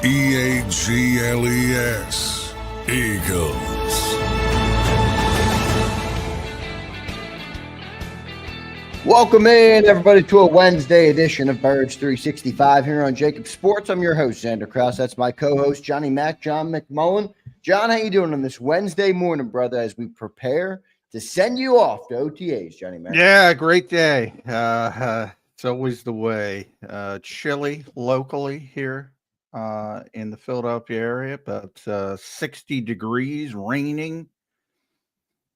EAGLES, Eagles. Welcome in, everybody, to a Wednesday edition of Birds 365 here on JAKIB Sports. I'm your host, Zander Krause. That's my co-host, Johnny Mac, John McMullen. John, how you doing on this Wednesday morning, brother, as we prepare to send you off to OTAAS, Johnny Mac? Yeah, great day. It's always the way. Chilly locally here in the Philadelphia area, but 60 degrees, raining.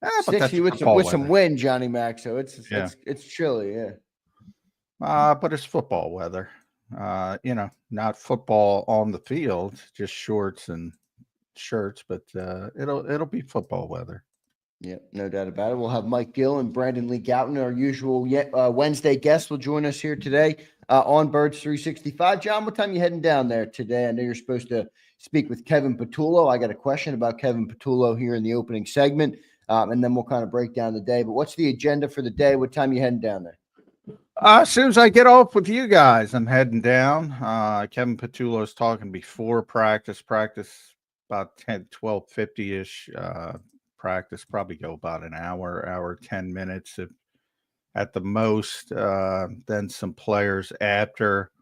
But 60 with some wind, Johnny Mac, so it's chilly, yeah. But it's football weather. Not football on the field, just shorts and shirts, but it'll be football weather. Yeah, no doubt about it. We'll have Mike Gill and Brandon Lee Gouton, our usual Wednesday guests, will join us here today on Birds 365. John, what time you heading down there today? I know you're supposed to speak with Kevin Patulo. I got a question about Kevin Patulo here in the opening segment, and then we'll kind of break down the day. But what's the agenda for the day? What time you heading down there? As soon as I get off with you guys, I'm heading down. Kevin Patulo is talking before practice about 12:50-ish. Practice probably go about an hour 10 minutes at the most, then some players after,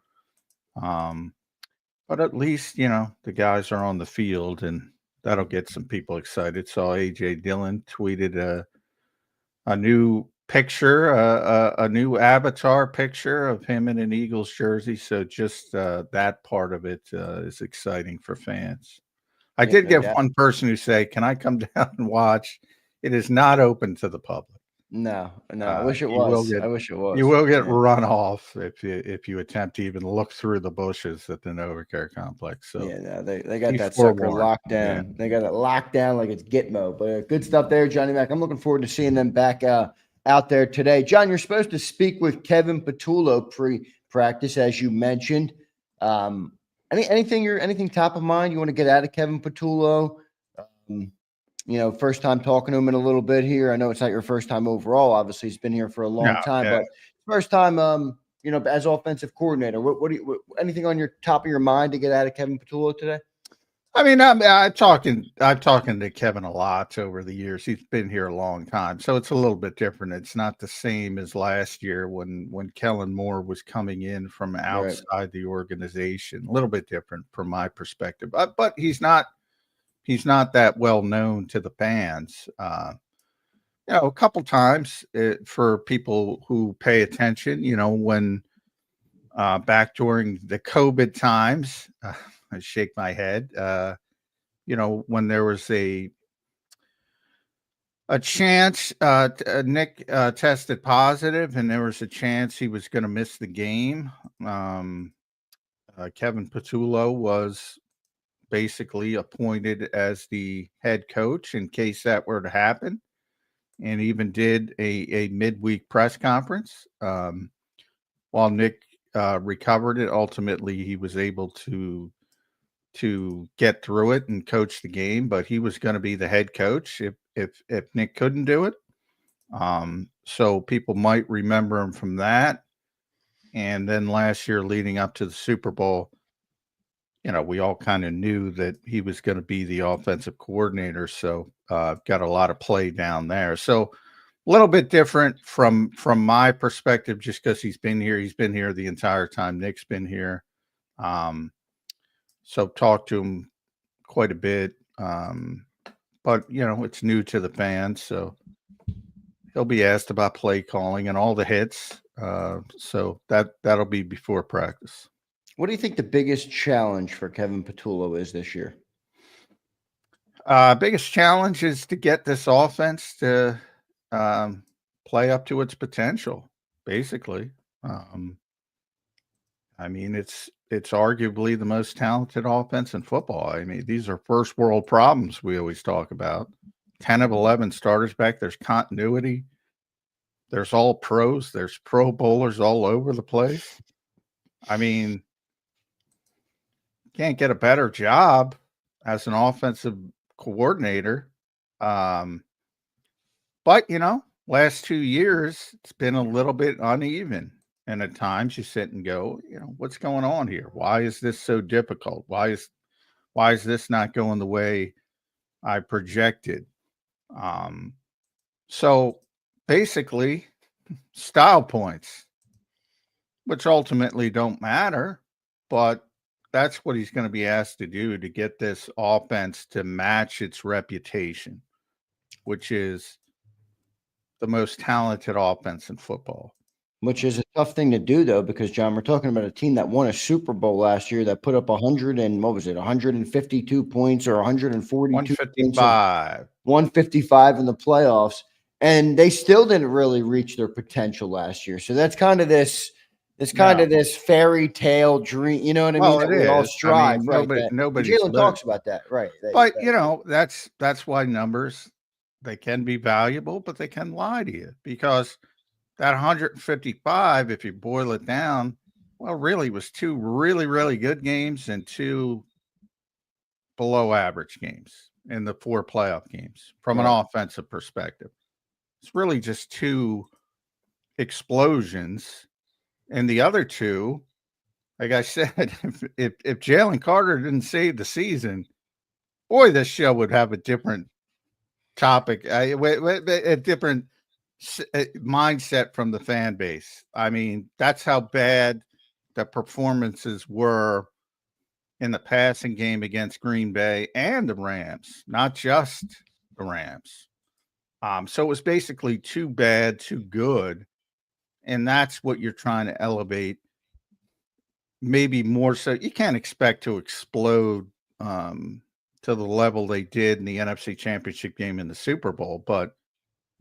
but at least the guys are on the field and that'll get some people excited. Saw AJ Dillon tweeted a new picture, a new avatar picture of him in an Eagles jersey, so just that part of it is exciting for fans. I did get one person who say, "Can I come down and watch?" It is not open to the public. No. I wish it was. I wish it was. You will get run off if you attempt to even look through the bushes at the NovaCare complex. So they got that sucker locked down. Yeah. They got it locked down like it's Gitmo. But good stuff there, Johnny Mac. I'm looking forward to seeing them back out there today. John, you're supposed to speak with Kevin Patulo pre-practice, as you mentioned. Anything top of mind you want to get out of Kevin Patulo? First time talking to him in a little bit here. I know it's not your first time overall. Obviously, he's been here for a long time, but first time, as offensive coordinator. What anything on your top of your mind to get out of Kevin Patulo today? I mean, I've talking to Kevin a lot over the years. He's been here a long time, so it's a little bit different. It's not the same as last year when Kellen Moore was coming in from outside the organization. A little bit different from my perspective, but he's not that well known to the fans. A couple times for people who pay attention. When back during the COVID times. I shake my head. When there was a chance Nick tested positive and there was a chance he was going to miss the game, Kevin Patulo was basically appointed as the head coach in case that were to happen, and even did a midweek press conference. While Nick recovered it, ultimately he was able to get through it and coach the game, but he was going to be the head coach if Nick couldn't do it. So people might remember him from that. And then last year leading up to the Super Bowl, we all kind of knew that he was going to be the offensive coordinator. So got a lot of play down there. So a little bit different from my perspective, just because he's been here. He's been here the entire time Nick's been here. So talked to him quite a bit, but it's new to the fans, so he'll be asked about play calling and all the hits. So that'll be before practice. What do you think the biggest challenge for Kevin Patulo is this year? Biggest challenge is to get this offense to play up to its potential, basically. I mean, it's arguably the most talented offense in football. I mean, these are first world problems we always talk about. 10 of 11 starters back. There's continuity. There's all pros. There's pro bowlers all over the place. I mean, can't get a better job as an offensive coordinator. But, last 2 years, it's been a little bit uneven. And at times you sit and go, what's going on here? Why is this so difficult? Why is this not going the way I projected? So basically style points, which ultimately don't matter, but that's what he's going to be asked to do to get this offense to match its reputation, which is the most talented offense in football. Which is a tough thing to do, though, because, John, we're talking about a team that won a Super Bowl last year that put up 152 points or 142 155. 155 in the playoffs, and they still didn't really reach their potential last year. So that's kind of this fairy tale dream. You know what I mean? That we all strive, right? Nobody Jalen talks about that, right? But that's why numbers, they can be valuable, but they can lie to you, because that 155, if you boil it down, well, really was 2 really, really good games and 2 below average games in the 4 playoff games from an offensive perspective. It's really just 2 explosions. And the other 2, like I said, if Jalen Carter didn't save the season, boy, this show would have a different topic, a different mindset from the fan base. I mean, that's how bad the performances were in the passing game against Green Bay and the Rams, not just the Rams. So it was basically too bad, too good. And that's what you're trying to elevate. Maybe more so. You can't expect to explode to the level they did in the NFC Championship game in the Super Bowl, but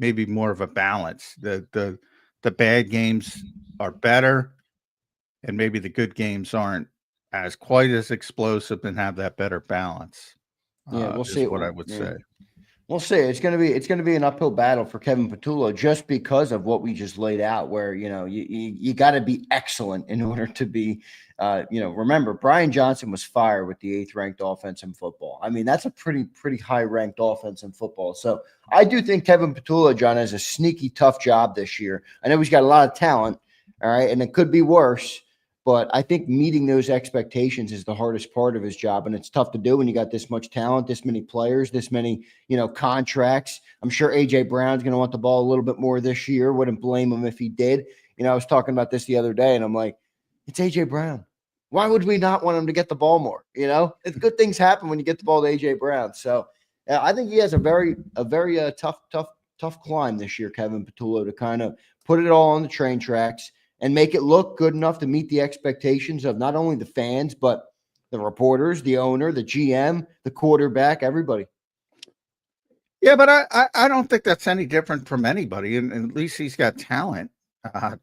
maybe more of a balance. The bad games are better, and maybe the good games aren't as quite as explosive and have that better balance. Yeah, we'll see. What I would say. We'll see. It's gonna be an uphill battle for Kevin Patulo, just because of what we just laid out, where you got to be excellent in order to be. Remember, Brian Johnson was fired with the 8th ranked offense in football. I mean, that's a pretty high ranked offense in football. So I do think Kevin Patulo, John, has a sneaky tough job this year. I know he's got a lot of talent, all right, and it could be worse. But I think meeting those expectations is the hardest part of his job, and it's tough to do when you got this much talent, this many players, this many contracts. I'm sure A.J. Brown's going to want the ball a little bit more this year. Wouldn't blame him if he did. I was talking about this the other day, and I'm like, it's A.J. Brown. Why would we not want him to get the ball more? It's good things happen when you get the ball to A.J. Brown. So I think he has a very tough climb this year, Kevin Patulo, to kind of put it all on the train tracks and make it look good enough to meet the expectations of not only the fans, but the reporters, the owner, the GM, the quarterback, everybody. Yeah, but I don't think that's any different from anybody. And at least he's got talent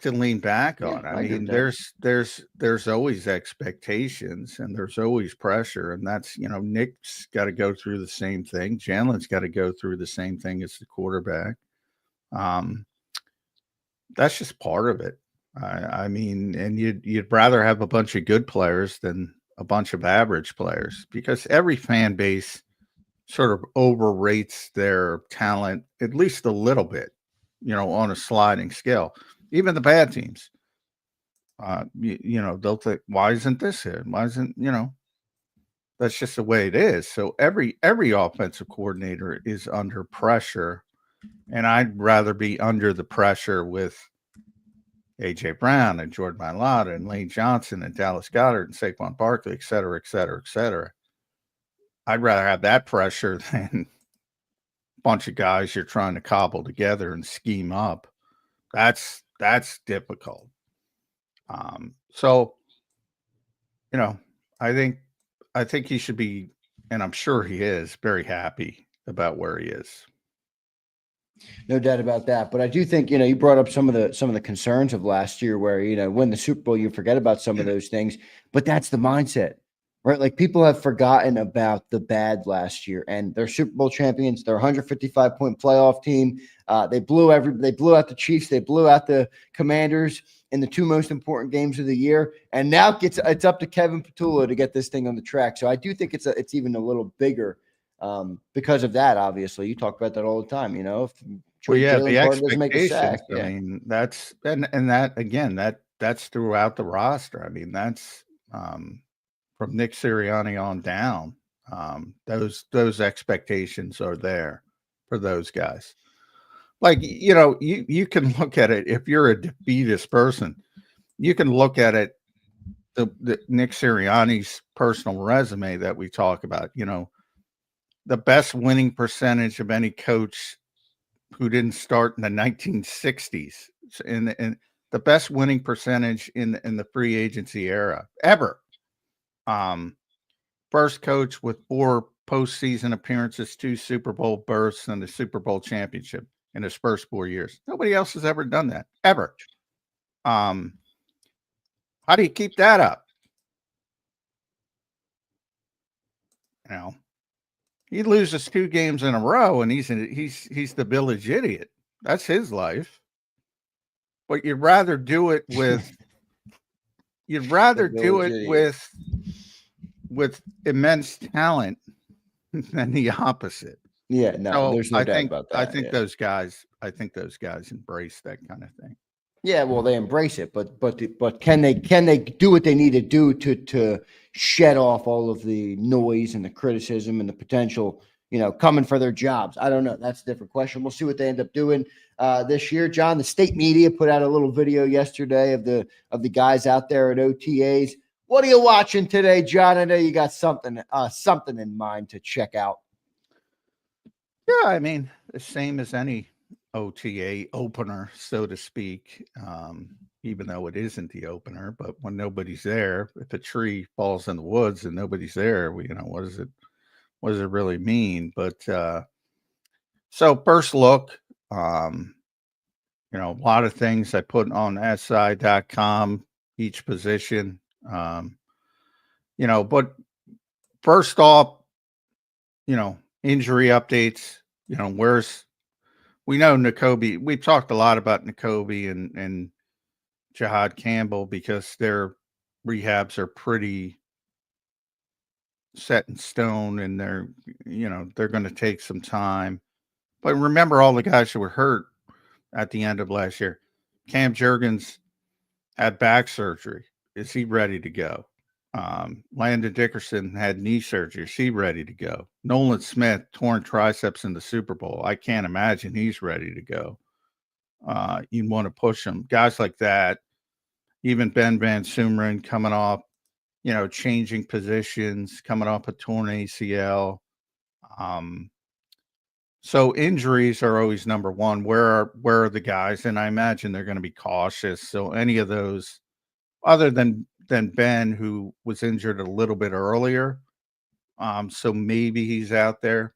to lean back on. I mean, there's always expectations and there's always pressure. And that's, Nick's got to go through the same thing. Jalen's got to go through the same thing as the quarterback. That's just part of it. I mean, and you'd rather have a bunch of good players than a bunch of average players, because every fan base sort of overrates their talent at least a little bit, on a sliding scale. Even the bad teams, they'll think, why isn't this here? Why isn't, that's just the way it is. So every offensive coordinator is under pressure, and I'd rather be under the pressure with A.J. Brown and Jordan Mailata and Lane Johnson and Dallas Goedert and Saquon Barkley, et cetera, et cetera, et cetera. I'd rather have that pressure than a bunch of guys you're trying to cobble together and scheme up. That's difficult. So, I think he should be, and I'm sure he is, very happy about where he is. No doubt about that. But I do think, you brought up some of the concerns of last year where, win the Super Bowl, you forget about some of those things, but that's the mindset, right? Like, people have forgotten about the bad last year, and they're Super Bowl champions. They're 155-point playoff team. They blew out the Chiefs. They blew out the Commanders in the 2 most important games of the year. And now it's up to Kevin Patulo to get this thing on the track. So I do think it's even a little bigger because of that. Obviously, you talk about that all the time. If the Jalen Carter doesn't make a sack, I mean, that's and that again, that that's throughout the roster. I mean, that's from Nick Sirianni on down. Those expectations are there for those guys. Like, you can look at it if you're a defeatist person. You can look at it, the Nick Sirianni's personal resume that we talk about. The best winning percentage of any coach who didn't start in the 1960s, and the best winning percentage in the free agency era ever. First coach with 4 postseason appearances, 2 Super Bowl berths, and the Super Bowl championship in his first 4 years. Nobody else has ever done that, ever. How do you keep that up? He loses 2 games in a row, and he's the village idiot. That's his life. But you'd rather do it with with immense talent than the opposit. Yeah, no, So there's no doubt about that. I think those guys embrace that kind of thing. Yeah, well, they embrace it, but can they do what they need to do to shed off all of the noise and the criticism and the potential, coming for their jobs? I don't know. That's a different question. We'll see what they end up doing this year. John, the state media put out a little video yesterday of the guys out there at OTAAS. What are you watching today, John? I know you got something in mind to check out. Yeah, I mean, the same as any OTA opener, so to speak, even though it isn't the opener. But when nobody's there, if a tree falls in the woods and nobody's there, what does it really mean? But so first look, a lot of things I put on SI.com, each position, but first off, injury updates, we know Nakobe. We've talked a lot about Nakobe and Jahad Campbell because their rehabs are pretty set in stone, and they're going to take some time. But remember all the guys who were hurt at the end of last year. Cam Jurgens had back surgery. Is he ready to go? Landon Dickerson had knee surgery. Is he ready to go? Nolan Smith torn triceps in the Super Bowl. I can't imagine he's ready to go. You'd want to push him. Guys like that. Even Ben Van Sumeren coming off, changing positions, coming off a torn ACL. So injuries are always number one. Where are the guys? And I imagine they're going to be cautious. So any of those, other than Ben, who was injured a little bit earlier, so maybe he's out there.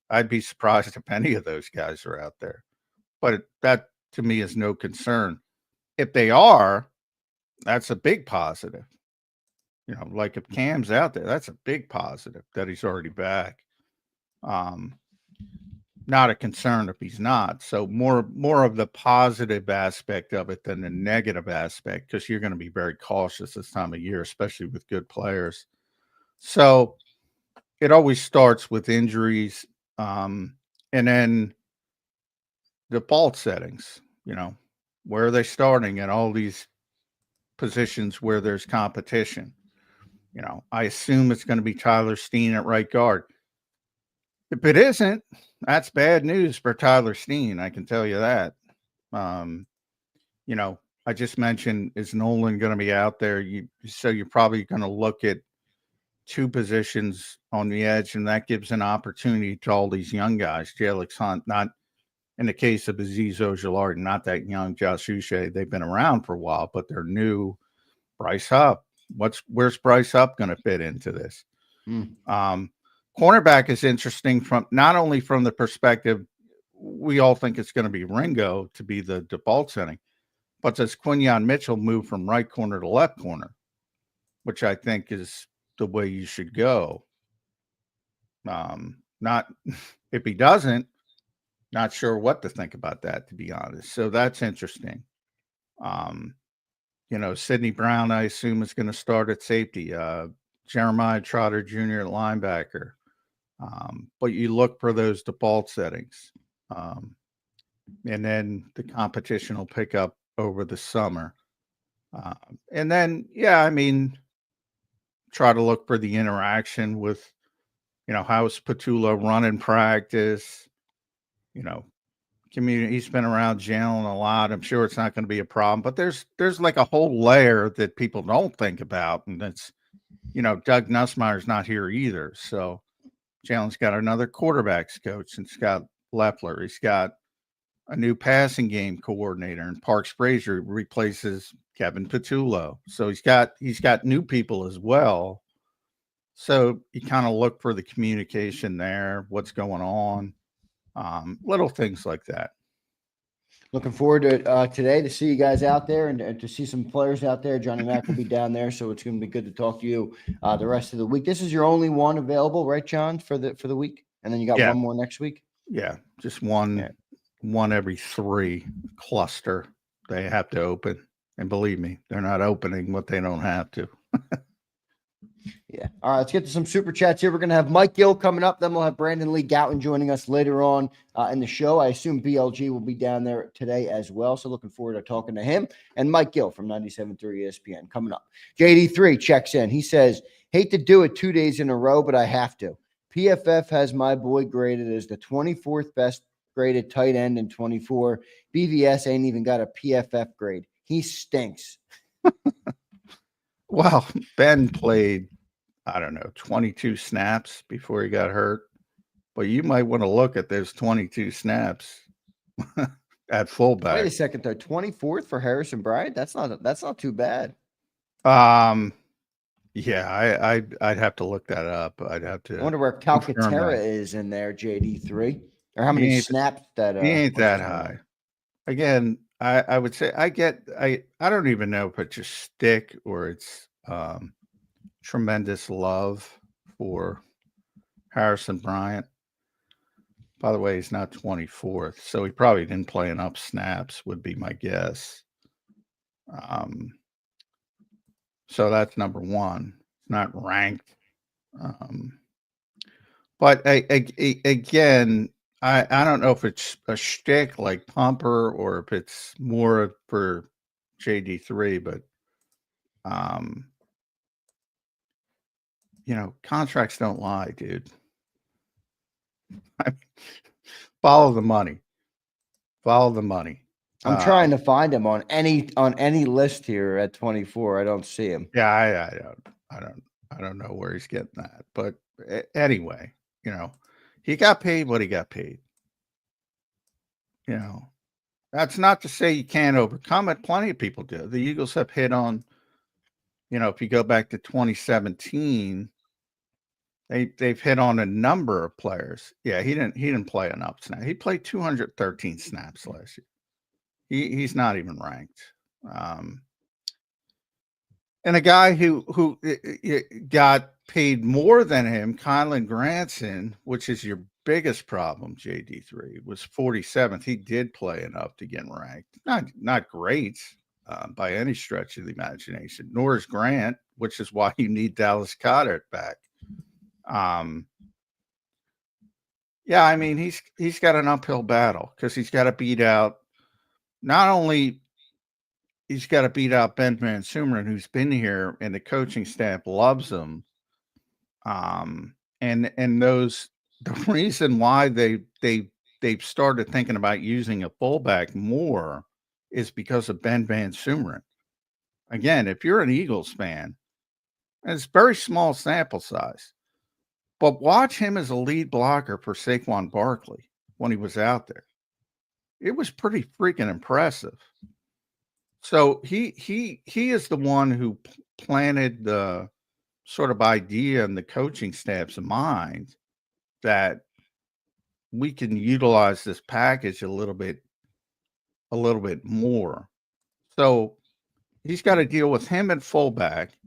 I'd be surprised if any of those guys are out there. But that, to me, is no concern. If they are, that's a big positive. Like if Cam's out there, that's a big positive that he's already back. Not a concern if he's not. So more of the positive aspect of it than the negative aspect, because you're going to be very cautious this time of year, especially with good players. So it always starts with injuries, and then default settings. Where are they starting at all these positions where there's competition? I assume it's going to be Tyler Steen at right guard. If it isn't, that's bad news for Tyler Steen. I can tell you that. I just mentioned, is Nolan going to be out there? So you're probably going to look at 2 positions on the edge, and that gives an opportunity to all these young guys. Jalix Hunt, not in the case of Azeez Ojulari, not that young. Josh Uche, they've been around for a while, but they're new. Bryce Hupp. Where's Bryce Hupp going to fit into this? Cornerback is interesting from not only from the perspective we all think it's going to be Ringo to be the default setting, but does Quinyon Mitchell move from right corner to left corner, which I think is the way you should go. Not if he doesn't, not sure what to think about that, to be honest. So that's interesting. Sidney Brown, I assume, is going to start at safety. Jeremiah Trotter Jr. at linebacker. But you look for those default settings. And then the competition will pick up over the summer. And then, yeah, I mean, try to look for the interaction with, how's Patulo running practice, community. He's been around Jalen a lot. I'm sure it's not going to be a problem, but there's like a whole layer that people don't think about. And that's, Doug Nussmeier's not here either. So Jalen's got another quarterbacks coach and Scott Leffler. He's got a new passing game coordinator, and Parks Frazier replaces Kevin Patulo. So he's got new people as well. So you kind of look for the communication there, what's going on, little things like that. Looking forward to today to see you guys out there and to see some players out there. Johnny Mack will be down there, so it's going to be good to talk to you the rest of the week. This is your only one available, right, John, for the week, and then you got one more next week. Yeah, just one every 3 cluster they have to open, and believe me, they're not opening what they don't have to. Yeah. All right, let's get to some super chats here. We're going to have Mike Gill coming up. Then we'll have Brandon Lee Gouton joining us later on in the show. I assume BLG will be down there today as well. So looking forward to talking to him. And Mike Gill from 97.3 ESPN coming up. JD3 checks in. He says, hate to do it 2 days in a row, but I have to. PFF has my boy graded as the 24th best graded tight end in 24. BVS ain't even got a PFF grade. He stinks. Well, Ben played, I don't know, 22 snaps before he got hurt. But you might want to look at those 22 snaps at fullback. Wait a second, though. 24th for Harrison Bryant? That's not too bad. Yeah, I'd have to look that up. I'd have to. I wonder where Calcaterra is in there, JD3, or how many snaps that he ain't that high. Again, I would say I don't even know if it's just stick or it's tremendous love for Harrison Bryant. By the way, he's not 24th, so he probably didn't play enough snaps, would be my guess. So that's number one. It's not ranked. But again, I don't know if it's a shtick like Pumper or if it's more for JD3, but contracts don't lie, dude. Follow the money. Follow the money. I'm trying to find him on any list here at 24. I don't see him. Yeah, I don't know where he's getting that. But anyway, he got paid what he got paid. That's not to say you can't overcome it. Plenty of people do. The Eagles have hit on, if you go back to 2017, they've hit on a number of players. Yeah, he didn't play enough snaps. He played 213 snaps last year. He's not even ranked. And a guy who got paid more than him, Kylan Granson, which is your biggest problem, JD3, was 47th. He did play enough to get ranked. Not great by any stretch of the imagination, nor is Grant, which is why you need Dallas Goedert back. Yeah, I mean, he's got an uphill battle because he's got to beat out not only he's got to beat out Ben Van Sumeren, who's been here and the coaching staff loves him. And the reason why they've started thinking about using a fullback more is because of Ben Van Sumeren. Again, if you're an Eagles fan, and it's very small sample size, but watch him as a lead blocker for Saquon Barkley when he was out there. It was pretty freaking impressive. So he is the one who planted the sort of idea in the coaching staff's mind that we can utilize this package a little bit more. So he's got to deal with him at fullback.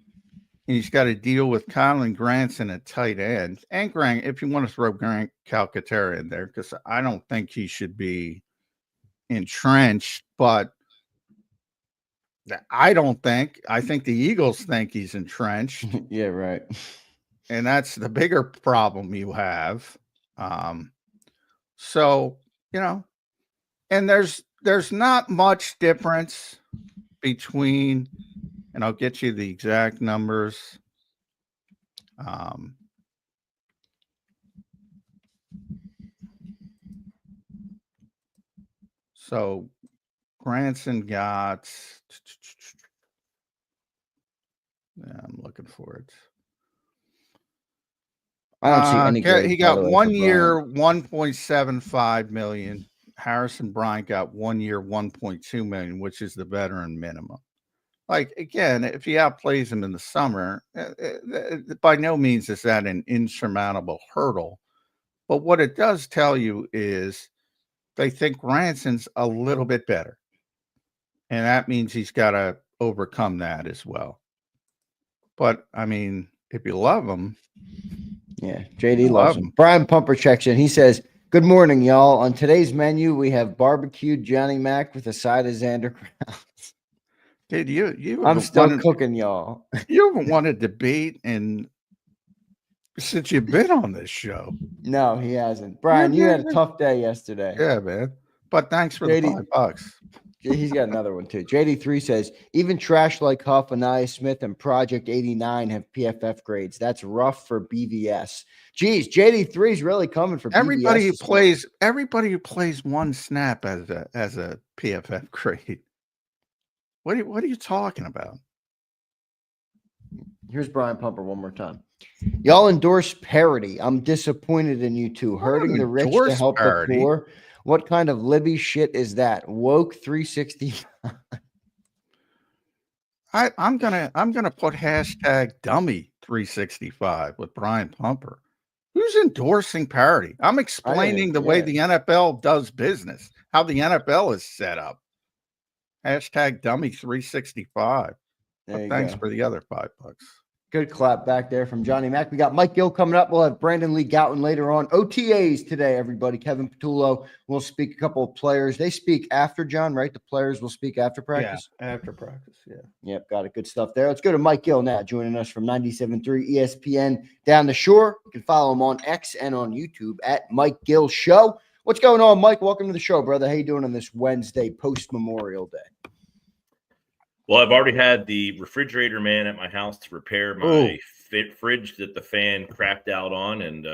And he's got to deal with Kylan Granson at tight end. And Grant, if you want to throw Grant Calcaterra in there, because I don't think he should be entrenched, but I think the Eagles think he's entrenched. Yeah, right. And that's the bigger problem you have. So, and there's not much difference between and I'll get you the exact numbers. So Granson got, I'm looking for it. I don't see any grades, He by got the way, 1 for year, 1.75 million. Harrison Bryant got 1 year, 1.2 million, which is the veteran minimum. Like, again, if he outplays him in the summer, by no means is that an insurmountable hurdle. But what it does tell you is they think Ranson's a little bit better. And that means he's got to overcome that as well. But, I mean, if you love him. Yeah, JD loves him. Brian Pumper checks in. He says, good morning, y'all. On today's menu, we have barbecued Johnny Mac with a side of Zander Krause. Dude, I'm still cooking, y'all. You haven't won a debate since you've been on this show. No, he hasn't. Brian, you had a tough day yesterday. Yeah, man. But thanks for the $5. He's got another one too. JD3 says, even trash like Huff, Anaya Smith, and Project 89 have PFF grades. That's rough for BVS. Geez, JD3 is really coming for everybody BVS. Everybody who plays one snap as a PFF grade. What are you talking about? Here's Brian Pumper one more time. Y'all endorse parody. I'm disappointed in you two. Hurting the rich to help the poor. What kind of Libby shit is that? Woke 365. I'm gonna put hashtag dummy 365 with Brian Pumper. Who's endorsing parody? I'm explaining the way the NFL does business, how the NFL is set up. Hashtag dummy 365. But thanks for the other $5. Good clap back there from Johnny Mac. We got Mike Gill coming up. We'll have Lee Gouton later on. OTAs today, everybody. Kevin Patulo will speak a couple of players. They speak after John, right? The players will speak after practice. Yeah, after practice. Yeah. Yep, got it. Good stuff there. Let's go to Mike Gill now, joining us from 97.3 ESPN down the shore. You can follow him on X and on YouTube at Mike Gill Show. What's going on, Mike? Welcome to the show, brother. How you doing on this Wednesday post-Memorial Day? Well, I've already had the refrigerator man at my house to repair my fridge that the fan crapped out on. And,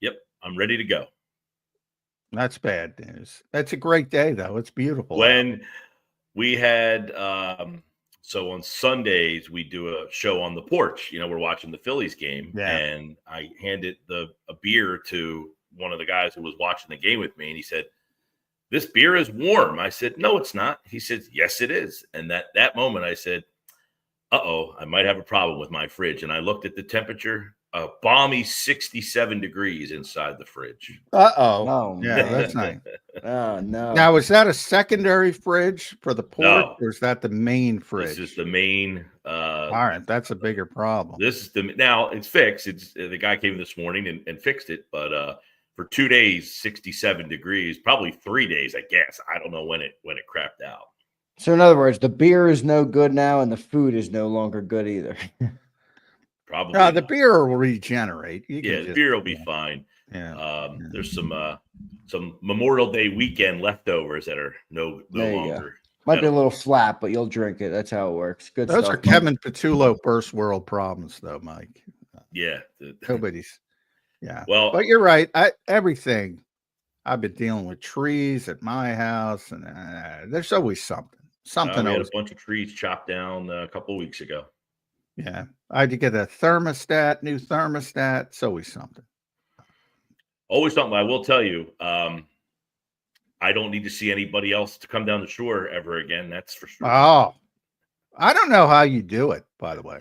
yep, I'm ready to go. That's bad news. That's a great day, though. It's beautiful. When we had, so on Sundays, we do a show on the porch. You know, we're watching the Phillies game. Yeah. And I handed a beer to one of the guys who was watching the game with me. And he said, this beer is warm. I said, no, it's not. He said, yes, it is. And that moment I said, uh-oh, I might have a problem with my fridge. And I looked at the temperature, a balmy 67 degrees inside the fridge. Uh-oh. Oh, yeah, that's nice. Oh, no. Now, is that a secondary fridge for the porch, or is that the main fridge? This is the main. All right, that's a bigger problem. This is now it's fixed. It's the guy came this morning and fixed it, but for 2 days, 67 degrees, probably 3 days, I guess. I don't know when it crapped out. So in other words, the beer is no good now and the food is no longer good either. Probably. No, the beer will regenerate. The beer will be fine. Yeah. There's some Memorial Day weekend leftovers that are no longer. Might be a little flat, but you'll drink it. That's how it works. Good Those stuff. are Kevin Patulo first world problems, though, Mike. Yeah. Nobody's. Yeah. Well, but you're right. Everything. I've been dealing with trees at my house, and there's always something. We had a bunch of trees chopped down a couple of weeks ago. Yeah. I had to get a new thermostat. It's always something. Always something. I will tell you, I don't need to see anybody else to come down the shore ever again. That's for sure. Oh, I don't know how you do it, by the way.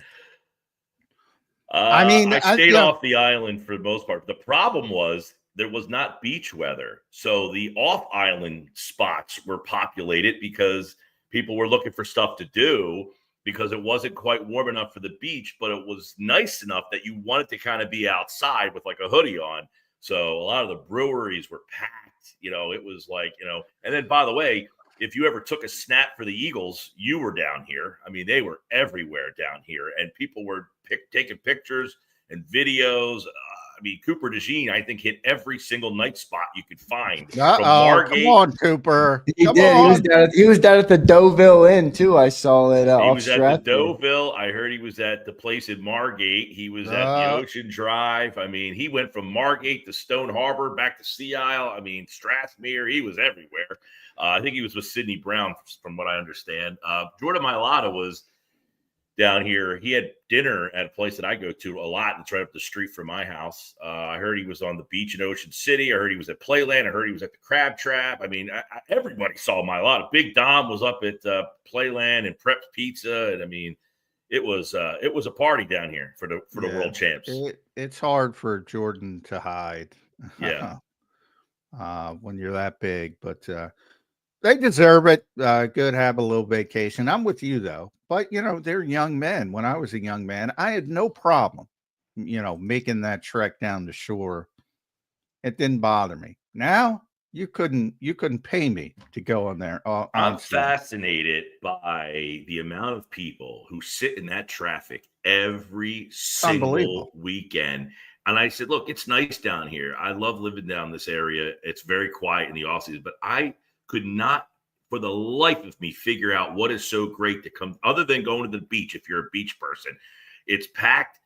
I stayed off the island for the most part. The problem was there was not beach weather. So the off-island spots were populated because people were looking for stuff to do because it wasn't quite warm enough for the beach, but it was nice enough that you wanted to kind of be outside with like a hoodie on. So a lot of the breweries were packed. You know, it was like, and then by the way, if you ever took a snap for the Eagles, you were down here. I mean, they were everywhere down here, and people were taking pictures and videos. I mean, Cooper DeJean, I think, hit every single night spot you could find. From Uh-oh, Margate. come on, Cooper. He Come did. on. He was down at the Deauville Inn too. I saw it. He Off was at the Stratford. Deauville. I heard he was at the place in Margate. He was at the Ocean Drive. I mean, he went from Margate to Stone Harbor, back to Sea Isle. I mean, Strathmere. He was everywhere. I think he was with Sidney Brown, from what I understand. Jordan Mailata was down here. He had dinner at a place that I go to a lot. It's right up the street from my house. I heard he was on the beach in Ocean City. I heard he was at Playland. I heard he was at the Crab Trap. I mean, everybody saw Mailata. Big Dom was up at Playland and Preps Pizza. And I mean, it was a party down here for the world champs. It's hard for Jordan to hide. Yeah. When you're that big, but they deserve it. Good, have a little vacation. I'm with you though. But, you know, they're young men. When I was a young man, I had no problem, you know, making that trek down the shore. It didn't bother me. Now you couldn't pay me to go on there. I'm fascinated by the amount of people who sit in that traffic every single weekend. And I said, look, it's nice down here. I love living down this area. It's very quiet in the off season, but I could not for the life of me figure out what is so great to come other than going to the beach. If you're a beach person, it's packed.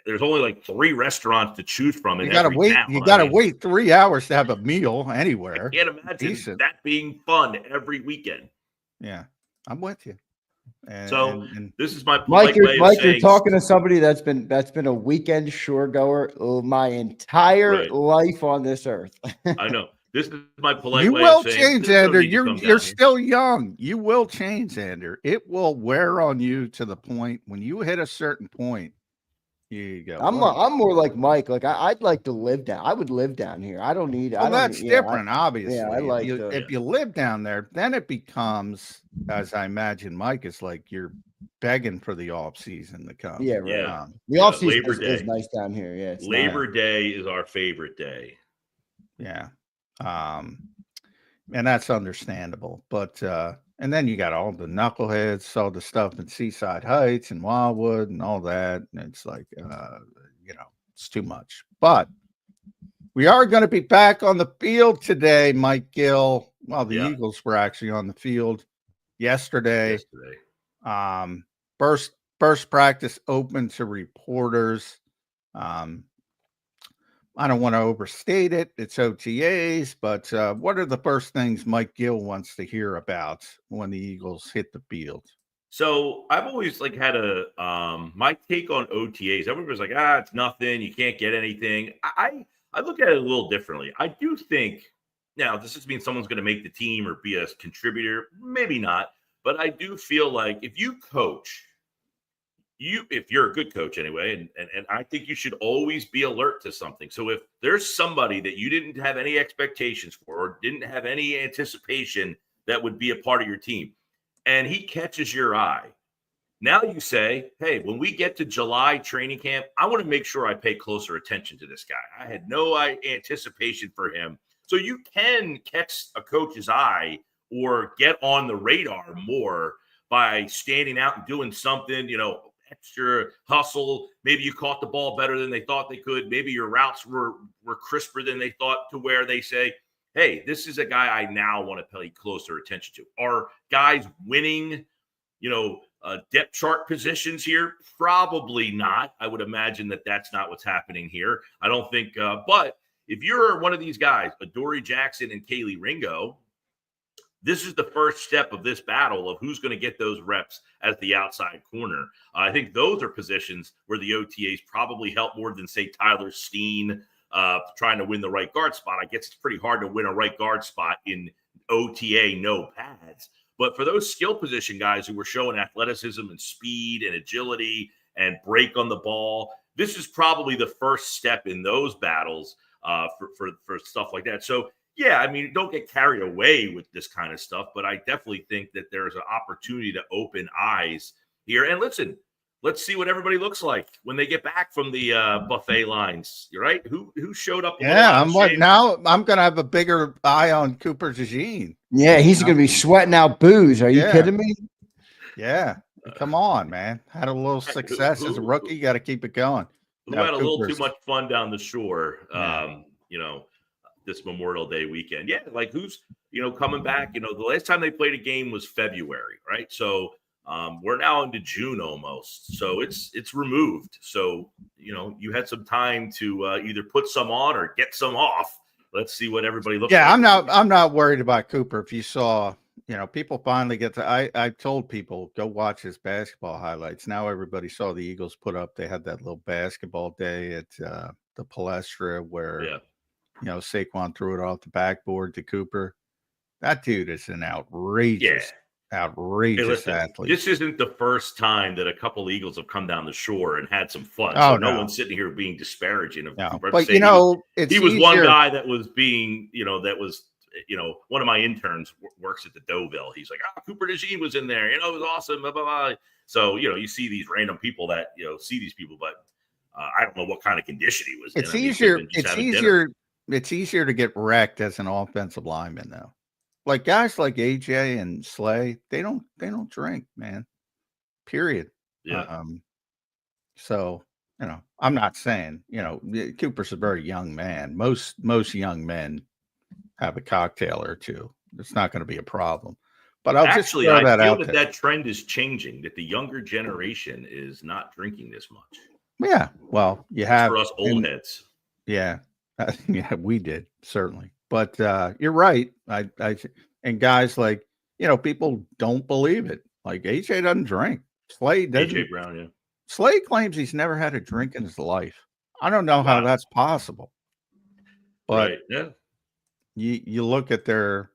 There's only like 3 restaurants to choose from. You gotta wait. You gotta wait 3 hours to have a meal anywhere. I can't imagine that being fun every weekend. Yeah, I'm with you. And this is my Mike. You're talking to somebody that's been a weekend shore goer my entire life on this earth. I know. This is my polite you way will of saying change, Zander. You're still young. You will change, Zander. It will wear on you to the point when you hit a certain point. You go. I'm more like Mike. Like I'd like to live down. I would live down here. I don't need. Well, that's different, obviously. Yeah, I like if you live down there, then it becomes, as I imagine, Mike, is like you're begging for the off season to come. Yeah, right. The off season is nice down here. Yeah, Labor Day is our favorite day. Yeah. And that's understandable, but and then you got all the knuckleheads, all the stuff in Seaside Heights and Wildwood and all that, and it's like you know, it's too much. But we are going to be back on the field today, Mike Gill. Well, the Eagles were actually on the field yesterday. First practice open to reporters. I don't want to overstate it. It's OTAs, but what are the first things Mike Gill wants to hear about when the Eagles hit the field? So I've always had a my take on OTAs. Everybody's like, it's nothing. You can't get anything. I look at it a little differently. I do think now does this mean someone's going to make the team or be a contributor? Maybe not, but I do feel like if you coach. If you're a good coach anyway, and I think you should always be alert to something. So if there's somebody that you didn't have any expectations for or didn't have any anticipation that would be a part of your team, and he catches your eye, now you say, hey, when we get to July training camp, I want to make sure I pay closer attention to this guy. I had no anticipation for him. So you can catch a coach's eye or get on the radar more by standing out and doing something, extra hustle. Maybe you caught the ball better than they thought they could. Maybe your routes were crisper than they thought, to where they say, hey, this is a guy I now want to pay closer attention to. Are guys winning, depth chart positions here? Probably not. I would imagine that that's not what's happening here. I don't think, but if you're one of these guys, Adoree Jackson and Kaylee Ringo, this is the first step of this battle of who's going to get those reps as the outside corner. I think those are positions where the OTAs probably help more than, say, Tyler Steen trying to win the right guard spot. I guess it's pretty hard to win a right guard spot in OTA, no pads. But for those skill position guys who were showing athleticism and speed and agility and break on the ball, this is probably the first step in those battles for stuff like that. So, yeah, I mean, don't get carried away with this kind of stuff, but I definitely think that there's an opportunity to open eyes here. And listen, let's see what everybody looks like when they get back from the buffet lines. You're right. Who showed up? Yeah, now I'm going to have a bigger eye on Cooper DeJean. Yeah, he's going to be sweating out booze. Are you kidding me? Yeah. Come on, man. Had a little success as a rookie. You got to keep it going. who had a little too Cooper's much fun down the shore. Yeah. This Memorial Day weekend. Yeah, like who's coming back? The last time they played a game was February, right? So we're now into June almost. So it's removed. So you had some time to either put some on or get some off. Let's see what everybody looks like. I'm not worried about Cooper. If you saw, people finally get to. I told people go watch his basketball highlights. Now everybody saw the Eagles put up. They had that little basketball day at the Palestra where Saquon threw it off the backboard to Cooper. That dude is an outrageous athlete. This isn't the first time that a couple Eagles have come down the shore and had some fun. Oh, so no one's sitting here being disparaging of no. Cooper. But he was one guy that was being, one of my interns works at the Deauville. He's like, Cooper DeJean was in there. It was awesome. Blah, blah, blah. So, you see these random people that, see these people, but I don't know what kind of condition he was in. It's easier to get wrecked as an offensive lineman, though. Like guys like AJ and Slay, they don't drink, man. Period. Yeah. So I'm not saying Cooper's a very young man. Most young men have a cocktail or two. It's not going to be a problem. But I'll just throw that out there. That trend is changing. That the younger generation is not drinking this much. Yeah. Well, for us old heads. Yeah. Yeah, we did certainly, but you're right. And guys like people don't believe it. Like AJ doesn't drink. Slay doesn't. AJ Brown, yeah. Slay claims he's never had a drink in his life. I don't know how that's possible. But right. Yeah, you look at their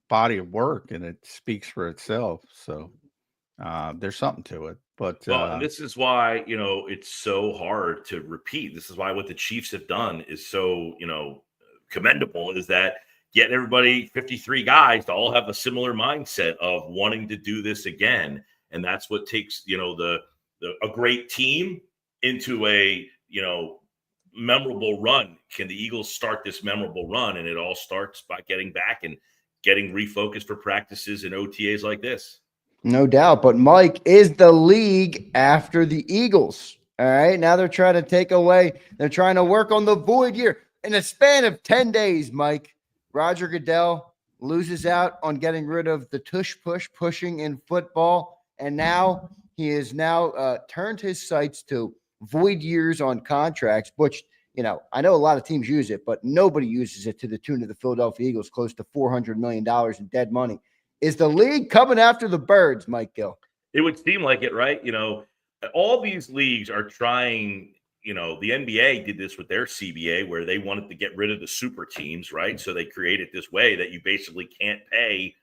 body of work and it speaks for itself. So there's something to it. But and this is why it's so hard to repeat. This is why what the Chiefs have done is so commendable. Is that getting everybody 53 guys to all have a similar mindset of wanting to do this again, and that's what takes a great team into a memorable run. Can the Eagles start this memorable run? And it all starts by getting back and getting refocused for practices and OTAs like this. No doubt. But Mike, is the league after the Eagles? All right. Now they're trying to work on the void year. In a span of 10 days, Mike, Roger Goodell loses out on getting rid of the pushing in football. And now he has turned his sights to void years on contracts, which, I know a lot of teams use it, but nobody uses it to the tune of the Philadelphia Eagles, close to $400 million in dead money. Is the league coming after the birds, Mike Gill? It would seem like it, right? All these leagues are trying, the NBA did this with their CBA where they wanted to get rid of the super teams, right? So they created this way that you basically can't pay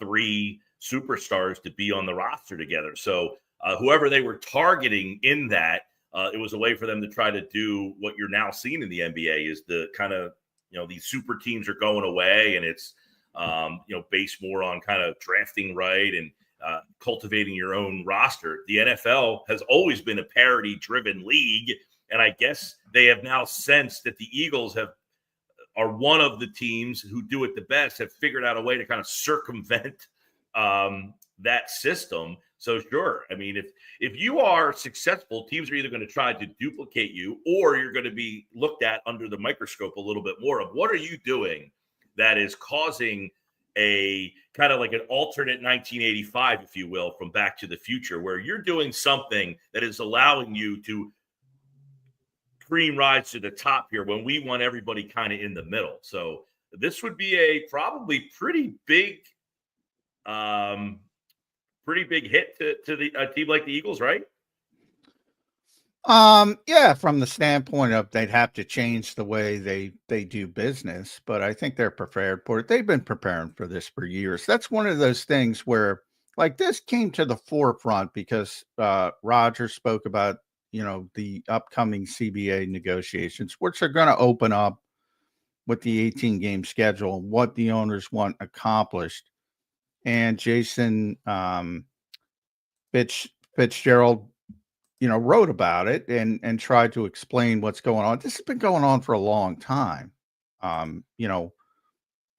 3 superstars to be on the roster together. So whoever they were targeting in that, it was a way for them to try to do what you're now seeing in the NBA is the kind of, these super teams are going away and it's, based more on kind of drafting right and cultivating your own roster. The NFL has always been a parity-driven league, and I guess they have now sensed that the Eagles are one of the teams who do it the best, have figured out a way to kind of circumvent that system. So sure, I mean, if you are successful, teams are either going to try to duplicate you or you're going to be looked at under the microscope a little bit more of what are you doing that is causing a kind of like an alternate 1985, if you will, from Back to the Future, where you're doing something that is allowing you to cream rise to the top here when we want everybody kind of in the middle. So this would be a probably pretty big hit to the team like the Eagles, right? Yeah, from the standpoint of they'd have to change the way they do business, but I think they're prepared for it. They've been preparing for this for years. That's one of those things where like this came to the forefront because Roger spoke about, the upcoming CBA negotiations, which are going to open up with the 18-game schedule, what the owners want accomplished. And Jason Fitzgerald wrote about it and tried to explain what's going on. This has been going on for a long time.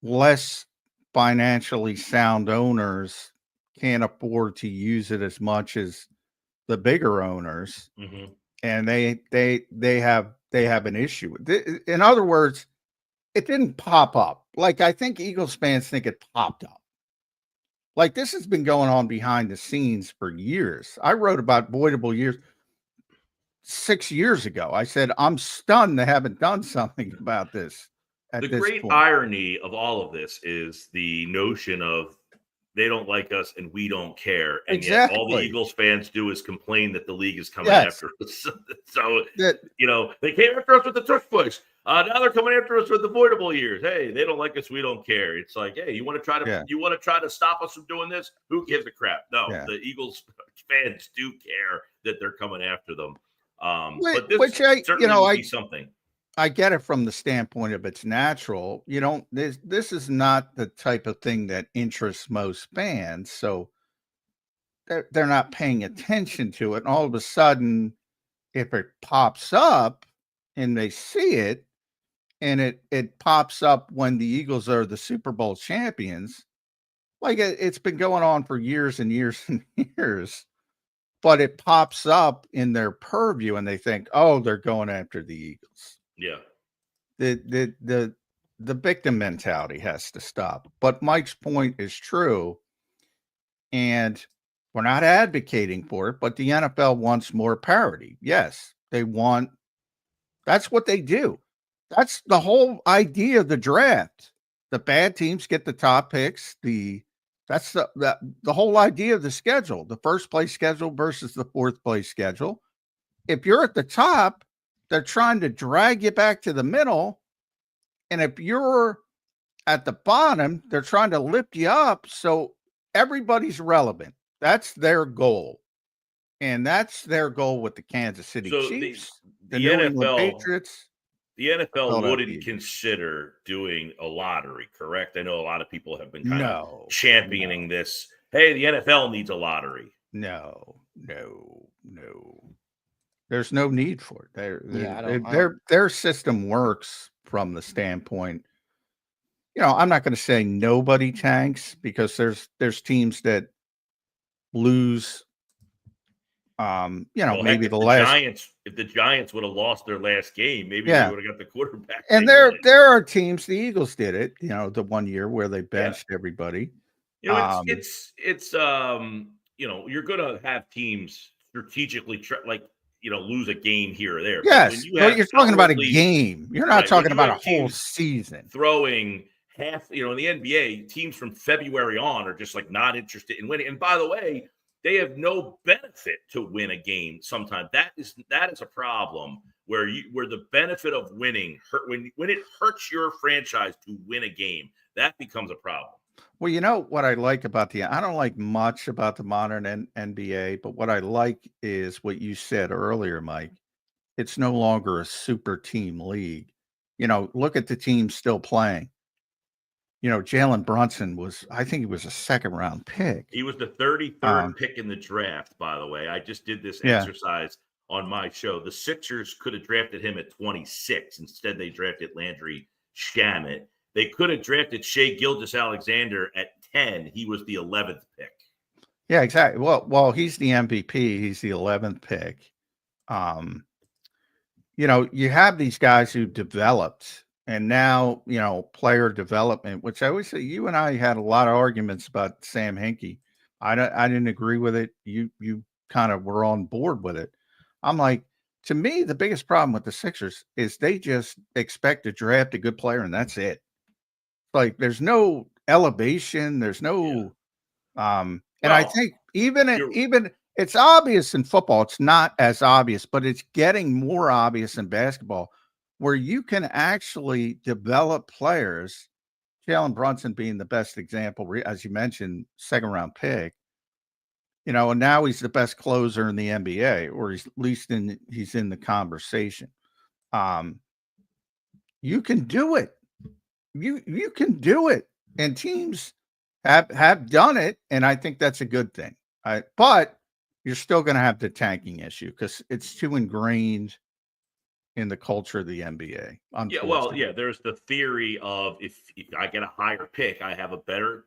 Less financially sound owners can't afford to use it as much as the bigger owners. Mm-hmm. and they have an issue with it. In other words, it didn't pop up. Like, I think Eagles fans think it popped up. Like, this has been going on behind the scenes for years. I wrote about voidable years 6 years ago. I said, I'm stunned they haven't done something about this at The this great point. irony of all of this is the notion of they don't like us and we don't care. And yet all the Exactly. Eagles fans do is complain that the league is coming Yes. after us. So, That, they came after us with the tush push. Now they're coming after us with the voidable years. Hey, they don't like us. We don't care. It's like, hey, you want to try to stop us from doing this? Who gives a crap? No, Yeah. the Eagles fans do care that they're coming after them. Which, But this which I, certainly would be something. I get it from the standpoint of it's natural. You don't, this is not the type of thing that interests most fans. So they're not paying attention to it. And all of a sudden, if it pops up and they see it, and it pops up when the Eagles are the Super Bowl champions, like it's been going on for years and years and years, but it pops up in their purview and they think, oh, they're going after the Eagles. Yeah. The victim mentality has to stop. But Mike's point is true. And we're not advocating for it, but the NFL wants more parity. Yes, that's what they do. That's the whole idea of the draft. The bad teams get the top picks. That's the whole idea of the schedule, the first place schedule versus the fourth place schedule. If you're at the top, they're trying to drag you back to the middle. And if you're at the bottom, they're trying to lift you up. So everybody's relevant. That's their goal. And that's their goal with the Kansas City Chiefs, the New England Patriots. The NFL wouldn't consider doing a lottery, correct? I know a lot of people have been kind of championing this. Hey, the NFL needs a lottery. No. There's no need for it. Their system works from the standpoint. I'm not going to say nobody tanks because there's teams that lose. Maybe the last Giants. If the Giants would have lost their last game, maybe they would have got the quarterback. And there are teams. The Eagles did it. The one year where they benched everybody. It's you're going to have teams strategically lose a game here or there. Yes, but you're talking about a game. You're not talking about a whole season. Throwing half, in the NBA, teams from February on are just like not interested in winning. And by the way, they have no benefit to win a game. Sometimes that is a problem where the benefit of winning when it hurts your franchise to win a game, that becomes a problem. Well, what I like about I don't like much about the modern NBA, but what I like is what you said earlier, Mike. It's no longer a super team league. Look at the teams still playing. Jalen Brunson I think he was a second round pick. He was the 33rd pick in the draft, by the way. I just did this exercise on my show. The Sixers could have drafted him at 26. Instead, they drafted Landry Shamet. They could have drafted Shai Gilgeous-Alexander at 10. He was the 11th pick. Yeah, exactly. Well, he's the MVP. He's the 11th pick. You have these guys who developed. And now, player development, which I always say, you and I had a lot of arguments about Sam Hinkie. I didn't agree with it. You kind of were on board with it. I'm like, to me, the biggest problem with the Sixers is they just expect to draft a good player and that's it. Like there's no elevation. There's no, and I think even it's obvious in football. It's not as obvious, but it's getting more obvious in basketball, where you can actually develop players, Jalen Brunson being the best example, as you mentioned, second round pick, and now he's the best closer in the NBA, or he's at least he's in the conversation. You can do it. You can do it. And teams have done it. And I think that's a good thing. But you're still going to have the tanking issue because it's too ingrained in the culture of the NBA. Yeah, there's the theory of if I get a higher pick, I have a better,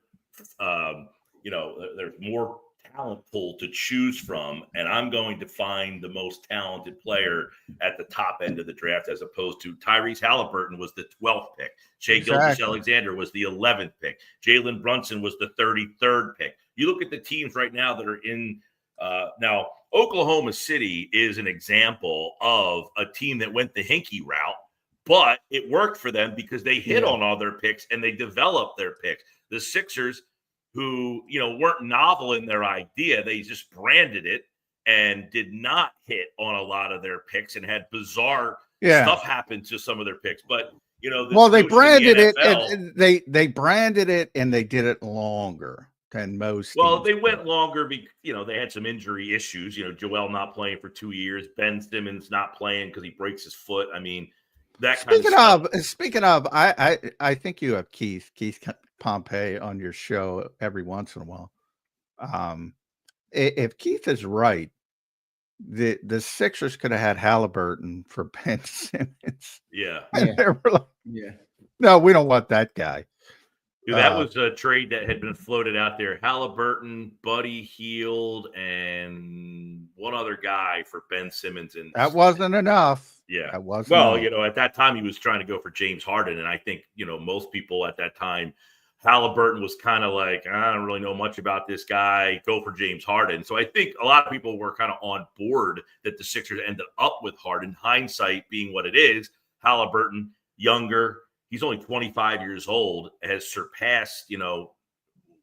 there's more talent pool to choose from, and I'm going to find the most talented player at the top end of the draft, as opposed to Tyrese Halliburton was the 12th pick. Shai Gilgeous-Alexander was the 11th pick. Jalen Brunson was the 33rd pick. You look at the teams right now that are in now, Oklahoma City is an example of a team that went the hinky route, but it worked for them because they hit on all their picks and they developed their picks. The Sixers, who, weren't novel in their idea, they just branded it and did not hit on a lot of their picks and had bizarre stuff happen to some of their picks. But, they branded it and they branded it and they did it longer than most. Well, they went longer because, they had some injury issues. Joel not playing for 2 years, Ben Simmons not playing because he breaks his foot. I mean, Speaking of, I think you have Keith Pompey on your show every once in a while. If Keith is right, the Sixers could have had Halliburton for Ben Simmons. Yeah. And they were like, no, we don't want that guy. Dude, that was a trade that had been floated out there. Halliburton, Buddy Hield, and one other guy for Ben Simmons. And that wasn't enough. Yeah. That wasn't enough. At that time, he was trying to go for James Harden. And I think, most people at that time, Halliburton was kind of like, I don't really know much about this guy. Go for James Harden. So I think a lot of people were kind of on board that the Sixers ended up with Harden. Hindsight being what it is, Halliburton, younger, he's only 25 years old, has surpassed,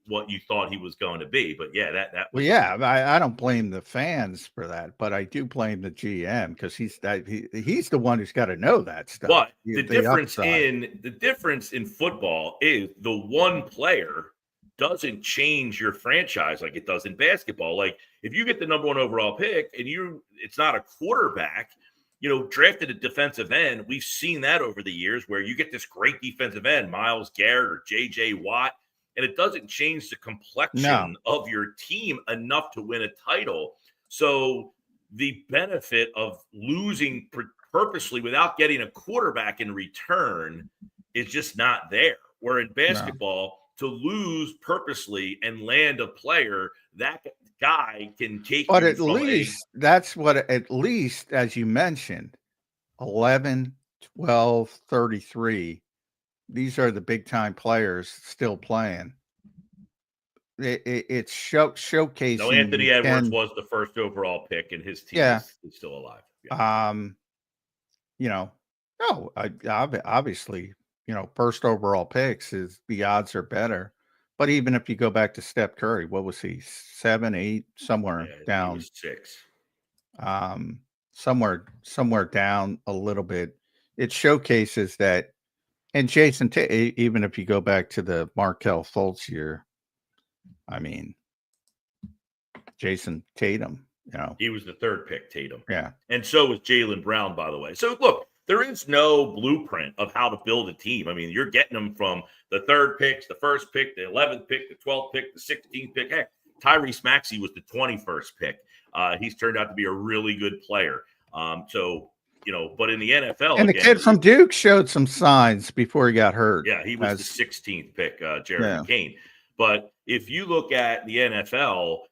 what you thought he was going to be. But I don't blame the fans for that, but I do blame the GM because he's the one who's got to know that stuff. But the difference in football is the one player doesn't change your franchise like it does in basketball. Like if you get the number 1 overall pick and it's not a quarterback, drafted a defensive end. We've seen that over the years where you get this great defensive end, Myles Garrett or J.J. Watt, and it doesn't change the complexion of your team enough to win a title. So the benefit of losing purposely without getting a quarterback in return is just not there. Where in basketball, to lose purposely and land a player, that guy can take. But at least, as you mentioned, 11, 12, 33. These are the big time players still playing. It's showcasing. No, Anthony Edwards was the first overall pick, and his team is still alive. Obviously, first overall picks is the odds are better. But even if you go back to Steph Curry, what was he? 7, 8, somewhere down. He was 6. Somewhere down a little bit. It showcases that. And Jason, even if you go back to the Markelle Fultz year, I mean, Jason Tatum, he was the 3rd pick, Tatum. Yeah. And so was Jaylen Brown, by the way. So look, there is no blueprint of how to build a team. I mean, you're getting them from the 3rd picks, the 1st pick, the 11th pick, the 12th pick, the 16th pick. Heck, Tyrese Maxey was the 21st pick. He's turned out to be a really good player. But in the NFL, and the kid from Duke showed some signs before he got hurt. Yeah, he was the 16th pick, Jared Kane. But if you look at the NFL,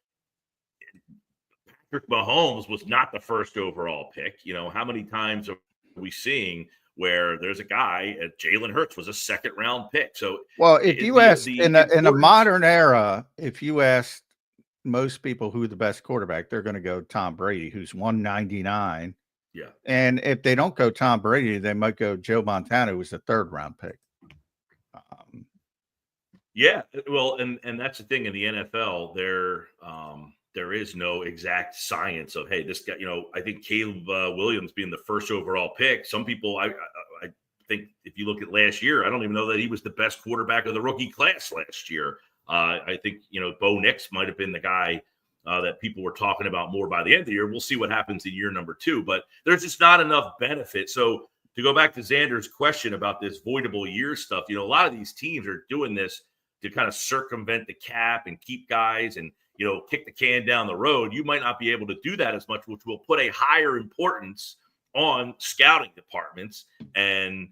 Patrick Mahomes was not the first overall pick. How many times are we seeing where there's a guy, Jalen Hurts was a 2nd round pick? So, if you ask in a modern era, if you ask most people who the best quarterback, they're going to go Tom Brady, who's 199. Yeah. And if they don't go Tom Brady, they might go Joe Montana, who was a 3rd round pick. Well, and that's the thing in the NFL. There is no exact science of, hey, this guy. I think Caleb Williams being the 1st overall pick. Some people, I think, if you look at last year, I don't even know that he was the best quarterback of the rookie class last year. I think Bo Nix might have been the guy that people were talking about more by the end of the year. We'll see what happens in year number 2, but there's just not enough benefit. So to go back to Xander's question about this voidable year stuff, a lot of these teams are doing this to kind of circumvent the cap and keep guys and, kick the can down the road. You might not be able to do that as much, which will put a higher importance on scouting departments and,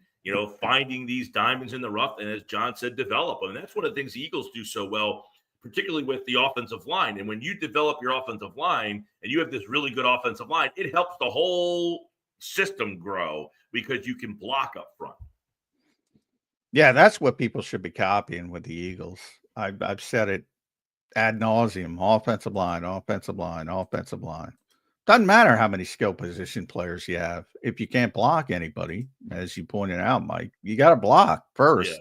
finding these diamonds in the rough. And as John said, develop them. And that's one of the things the Eagles do so well. particularly with the offensive line. And when you develop your offensive line and you have this really good offensive line, it helps the whole system grow because you can block up front. Yeah, that's what people should be copying with the Eagles. I've said it ad nauseum: offensive line, offensive line, offensive line. Doesn't matter how many skill position players you have. If you can't block anybody, as you pointed out, Mike, you got to block first, Yeah.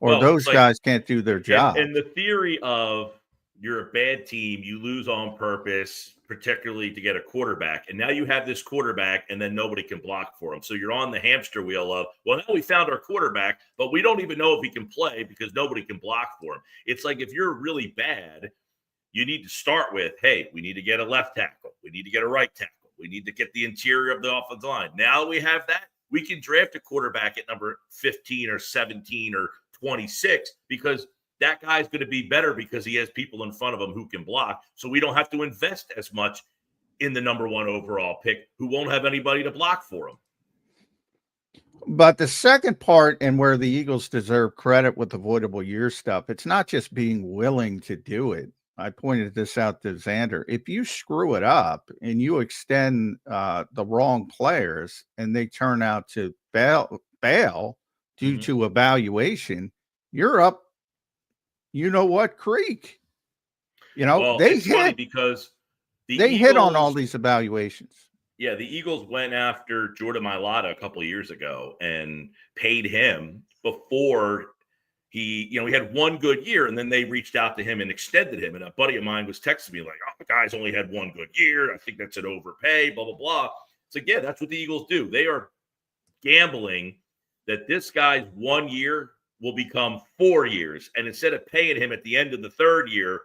or those guys can't do their job. And the theory of you're a bad team, you lose on purpose, particularly to get a quarterback. And now you have this quarterback and then nobody can block for him. So you're on the hamster wheel of, well, now we found our quarterback, but we don't even know if he can play because nobody can block for him. It's like if you're really bad, you need to start with, hey, we need to get a left tackle. We need to get a right tackle. We need to get the interior of the offensive line. Now we have that. We can draft a quarterback at number 15 or 17 or 26 because that guy's going to be better because he has people in front of him who can block. So we don't have to invest as much in the number 1 overall pick who won't have anybody to block for him. But the second part, and where the Eagles deserve credit with the voidable year stuff, it's not just being willing to do it. I pointed this out to Zander. If you screw it up and you extend the wrong players and they turn out to fail due to evaluation, you're up, you know what, creek. You know, well, they it's funny hit because they hit on all these evaluations. Yeah, the Eagles went after Jordan Mailata a couple of years ago and paid him before he had one good year, and then they reached out to him and extended him. And a buddy of mine was texting me like, "Oh, the guy's only had one good year. I think that's an overpay, blah, blah, blah." It's like, yeah, that's what the Eagles do. They are gambling that this guy's 1 year will become 4 years. And instead of paying him at the end of the third year,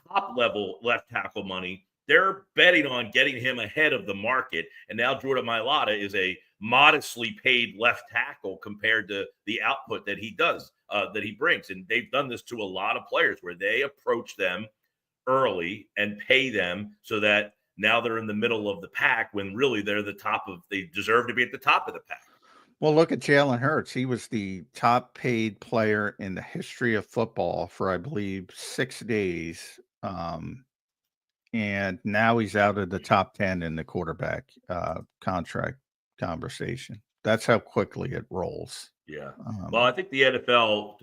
top level left tackle money, they're betting on getting him ahead of the market. And now Jordan Mailata is a modestly paid left tackle compared to the output that he does, that he brings. And they've done this to a lot of players where they approach them early and pay them so that now they're in the middle of the pack when really they're they deserve to be at the top of the pack. Well, look at Jalen Hurts. He was the top paid player in the history of football for, I believe, 6 days. And now he's out of the top 10 in the quarterback contract conversation. That's how quickly it rolls. Yeah. Well, I think the NFL,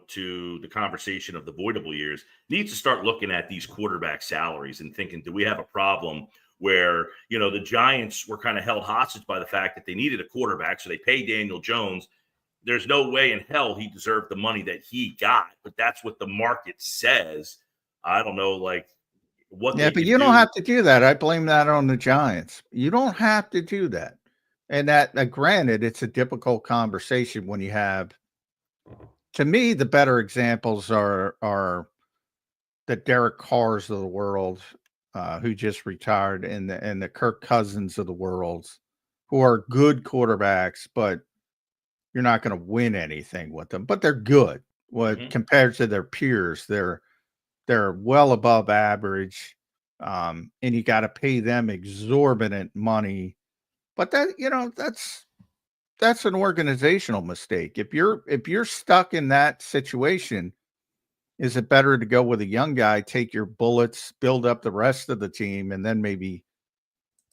to the conversation of the voidable years, needs to start looking at these quarterback salaries and thinking, do we have a problem where, the Giants were kind of held hostage by the fact that they needed a quarterback, so they paid Daniel Jones. There's no way in hell he deserved the money that he got, but that's what the market says. I don't know, what. Yeah, but you don't have to do that. I blame that on the Giants. You don't have to do that. And that, granted, it's a difficult conversation when you have, to me, the better examples are the Derek Carrs of the world, who just retired, and the Kirk Cousins of the world, who are good quarterbacks, but you're not going to win anything with them. But they're good. Compared to their peers, they're well above average, and you got to pay them exorbitant money. But that's an organizational mistake. If you're stuck in that situation, is it better to go with a young guy, take your bullets, build up the rest of the team, and then maybe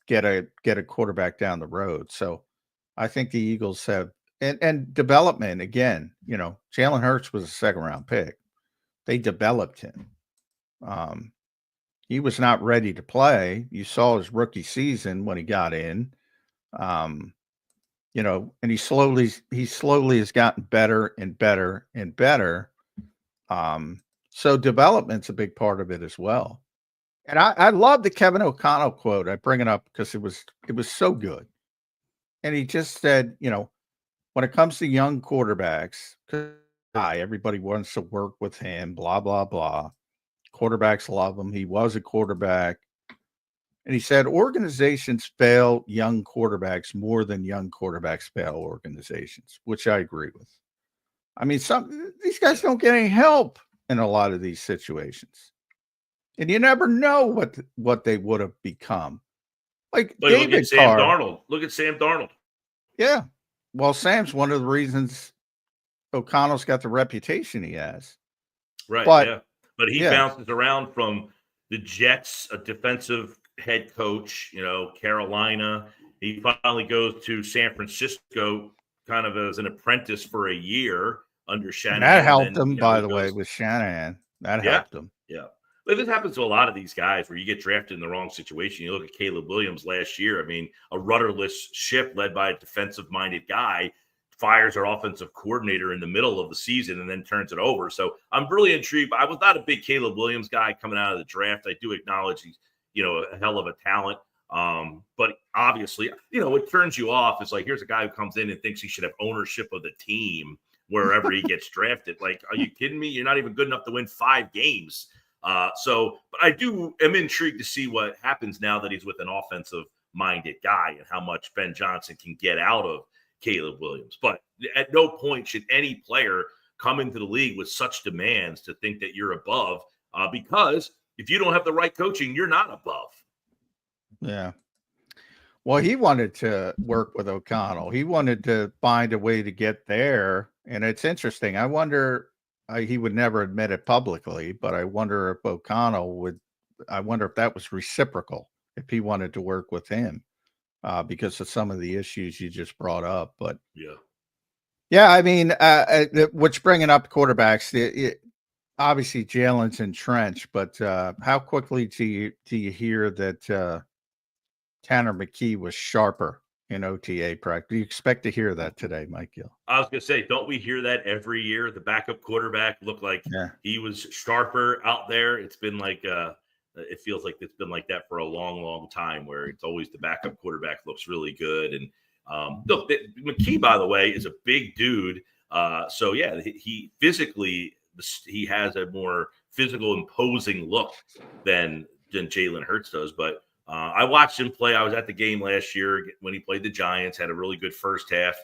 get a quarterback down the road? So I think the Eagles have and development again. Jalen Hurts was a second-round pick. They developed him. He was not ready to play. You saw his rookie season when he got in. And he slowly has gotten better and better and better. So development's a big part of it as well. And I love the Kevin O'Connell quote. I bring it up because it was so good. And he just said, when it comes to young quarterbacks, everybody wants to work with him, blah, blah, blah. Quarterbacks love him. He was a quarterback. And he said, organizations fail young quarterbacks more than young quarterbacks fail organizations, which I agree with. I mean, these guys don't get any help in a lot of these situations. And you never know what they would have become. Like David look at Sam Darnold. Look at Sam Darnold. Yeah. Well, Sam's one of the reasons O'Connell's got the reputation he has. Right. But yeah. but he bounces around from the Jets, a defensive head coach, Carolina. He finally goes to San Francisco kind of as an apprentice for a year under Shanahan. That helped him, by the way, with Shanahan. That helped him. Yeah. But this happens to a lot of these guys where you get drafted in the wrong situation. You look at Caleb Williams last year. I mean, a rudderless ship led by a defensive-minded guy fires our offensive coordinator in the middle of the season and then turns it over. So I'm really intrigued. I was not a big Caleb Williams guy coming out of the draft. I do acknowledge he's, a hell of a talent. But obviously, what turns you off is like, here's a guy who comes in and thinks he should have ownership of the team wherever he gets drafted. Like, are you kidding me? You're not even good enough to win 5 games. But I am intrigued to see what happens now that he's with an offensive-minded guy and how much Ben Johnson can get out of Caleb Williams. But at no point should any player come into the league with such demands to think that you're above, because if you don't have the right coaching, you're not above. Yeah. Well, he wanted to work with O'Connell. He wanted to find a way to get there. And it's interesting. I wonder, he would never admit it publicly, but I wonder if O'Connell would, I wonder if that was reciprocal, if he wanted to work with him, because of some of the issues you just brought up. But yeah, I mean, which bringing up quarterbacks, obviously Jalen's entrenched, but how quickly do you hear that Tanner McKee was sharper in OTA practice? Do you expect to hear that today, Mike Gill? I was going to say, don't we hear that every year? The backup quarterback looked like he was sharper out there. It's been like, it feels like it's been like that for a long, long time, where it's always the backup quarterback looks really good. And look, McKee, by the way, is a big dude. So yeah, he physically, he has a more physical, imposing look than Jalen Hurts does. But I watched him play. I was at the game last year when he played the Giants, had a really good first half.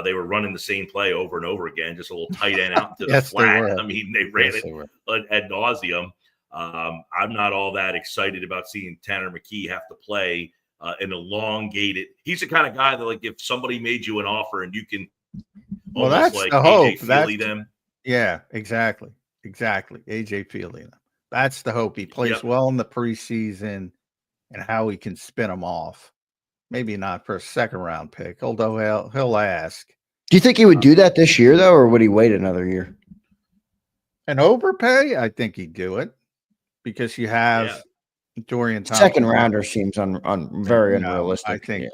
They were running the same play over and over again, just a little tight end out to the flat. I mean, they ran it ad nauseum. I'm not all that excited about seeing Tanner McKee have to play an elongated. He's the kind of guy that, like, if somebody made you an offer and you can that's like the hope. Feely them. Yeah, exactly. AJ Feely them. That's the hope. He plays well in the preseason, and how he can spin him off. Maybe not for a second-round pick, although he'll ask. Do you think he would do that this year, though, or would he wait another year? An overpay? I think he'd do it, because you have Dorian Thompson. Second rounder seems very unrealistic. I think,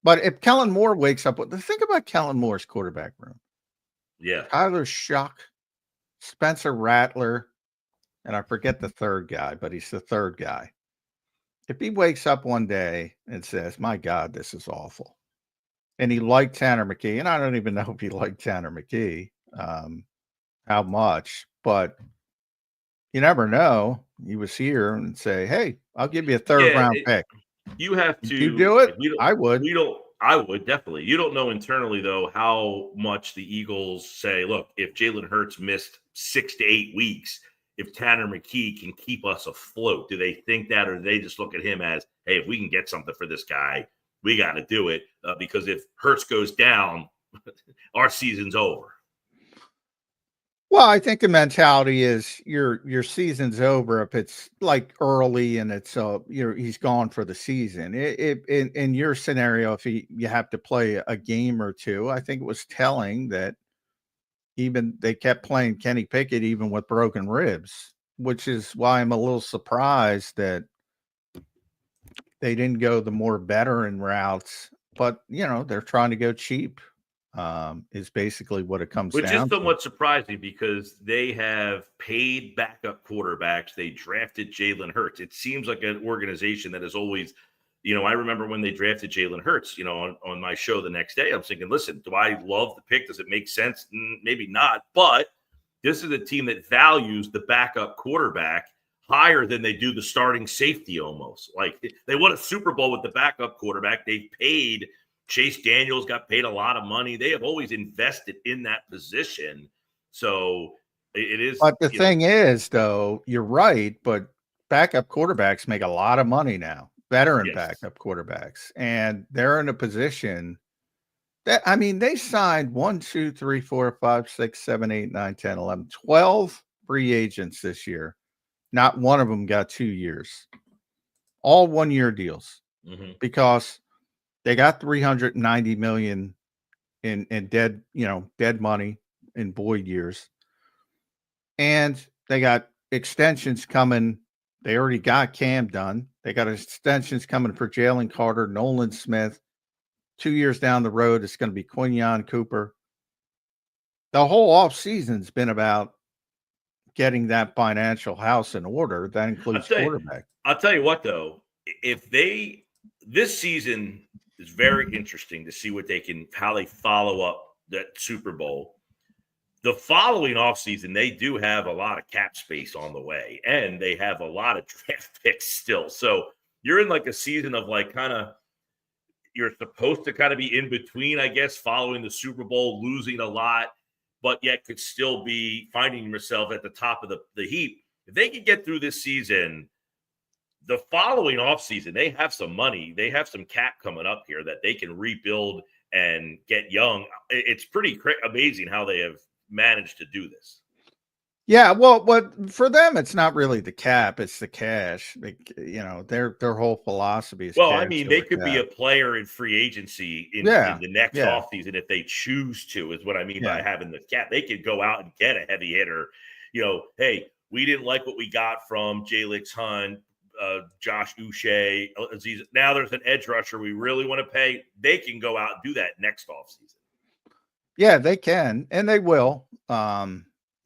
But if Kellen Moore wakes up, think about Kellen Moore's quarterback room. Yeah. Tyler Shuck, Spencer Rattler, and I forget the third guy, but he's the third guy. If he wakes up one day and says, my God, this is awful, and he liked Tanner McKee, and I don't even know if he liked Tanner McKee, how much, but you never know. He was here and say, hey, I'll give you a third-round pick. You have to. You do it? I would. I would, definitely. You don't know internally, though, how much the Eagles say, look, if Jalen Hurts missed 6 to 8 weeks, if Tanner McKee can keep us afloat. Do they think that, or do they just look at him as, hey, if we can get something for this guy, we got to do it, because if Hurts goes down, our season's over. Well, I think the mentality is your season's over if it's like early and it's he's gone for the season. In your scenario, if you have to play a game or two, I think it was telling that even they kept playing Kenny Pickett even with broken ribs, which is why I'm a little surprised that they didn't go the more veteran routes. But they're trying to go cheap. Is basically what it comes down to. Which is somewhat surprising, because they have paid backup quarterbacks. They drafted Jalen Hurts. It seems like an organization that is always, I remember when they drafted Jalen Hurts, on my show the next day, I'm thinking, listen, do I love the pick? Does it make sense? Maybe not. But this is a team that values the backup quarterback higher than they do the starting safety almost. Like, they won a Super Bowl with the backup quarterback. They've paid – Chase Daniels got paid a lot of money. They have always invested in that position. So it is. But the thing is, though, you're right, but backup quarterbacks make a lot of money now, veteran backup quarterbacks. And they're in a position that, I mean, they signed 1, 2, 3, 4, 5, 6, 7, 8, 9, 10, 11, 12 free agents this year, not one of them got 2 years. All 1-year deals because they got $390 million in dead money in Boyd years. And they got extensions coming. They already got Cam done. They got extensions coming for Jalen Carter, Nolan Smith. 2 years down the road, it's going to be Quinyon Cooper. The whole offseason's been about getting that financial house in order. That includes quarterback. I'll tell you what, though, this season is very interesting to see how they follow up that Super Bowl. The following offseason, they do have a lot of cap space on the way, and they have a lot of draft picks still. So you're in like a season of like you're supposed to kind of be in between, I guess, following the Super Bowl, losing a lot, but yet could still be finding yourself at the top of the heap. If they can get through this season, the following offseason, they have some money. They have some cap coming up here that they can rebuild and get young. It's pretty amazing how they have managed to do this. Yeah, well, but for them, it's not really the cap; it's the cash. Their whole philosophy is. Well, I mean, they could be a player in free agency in the next offseason if they choose to. Is what I mean by having the cap. They could go out and get a heavy hitter. Hey, we didn't like what we got from Jalix Hunt, Josh Uche, Aziz. Now there's an edge rusher we really want to pay. They can go out and do that next offseason. Yeah, they can, and they will.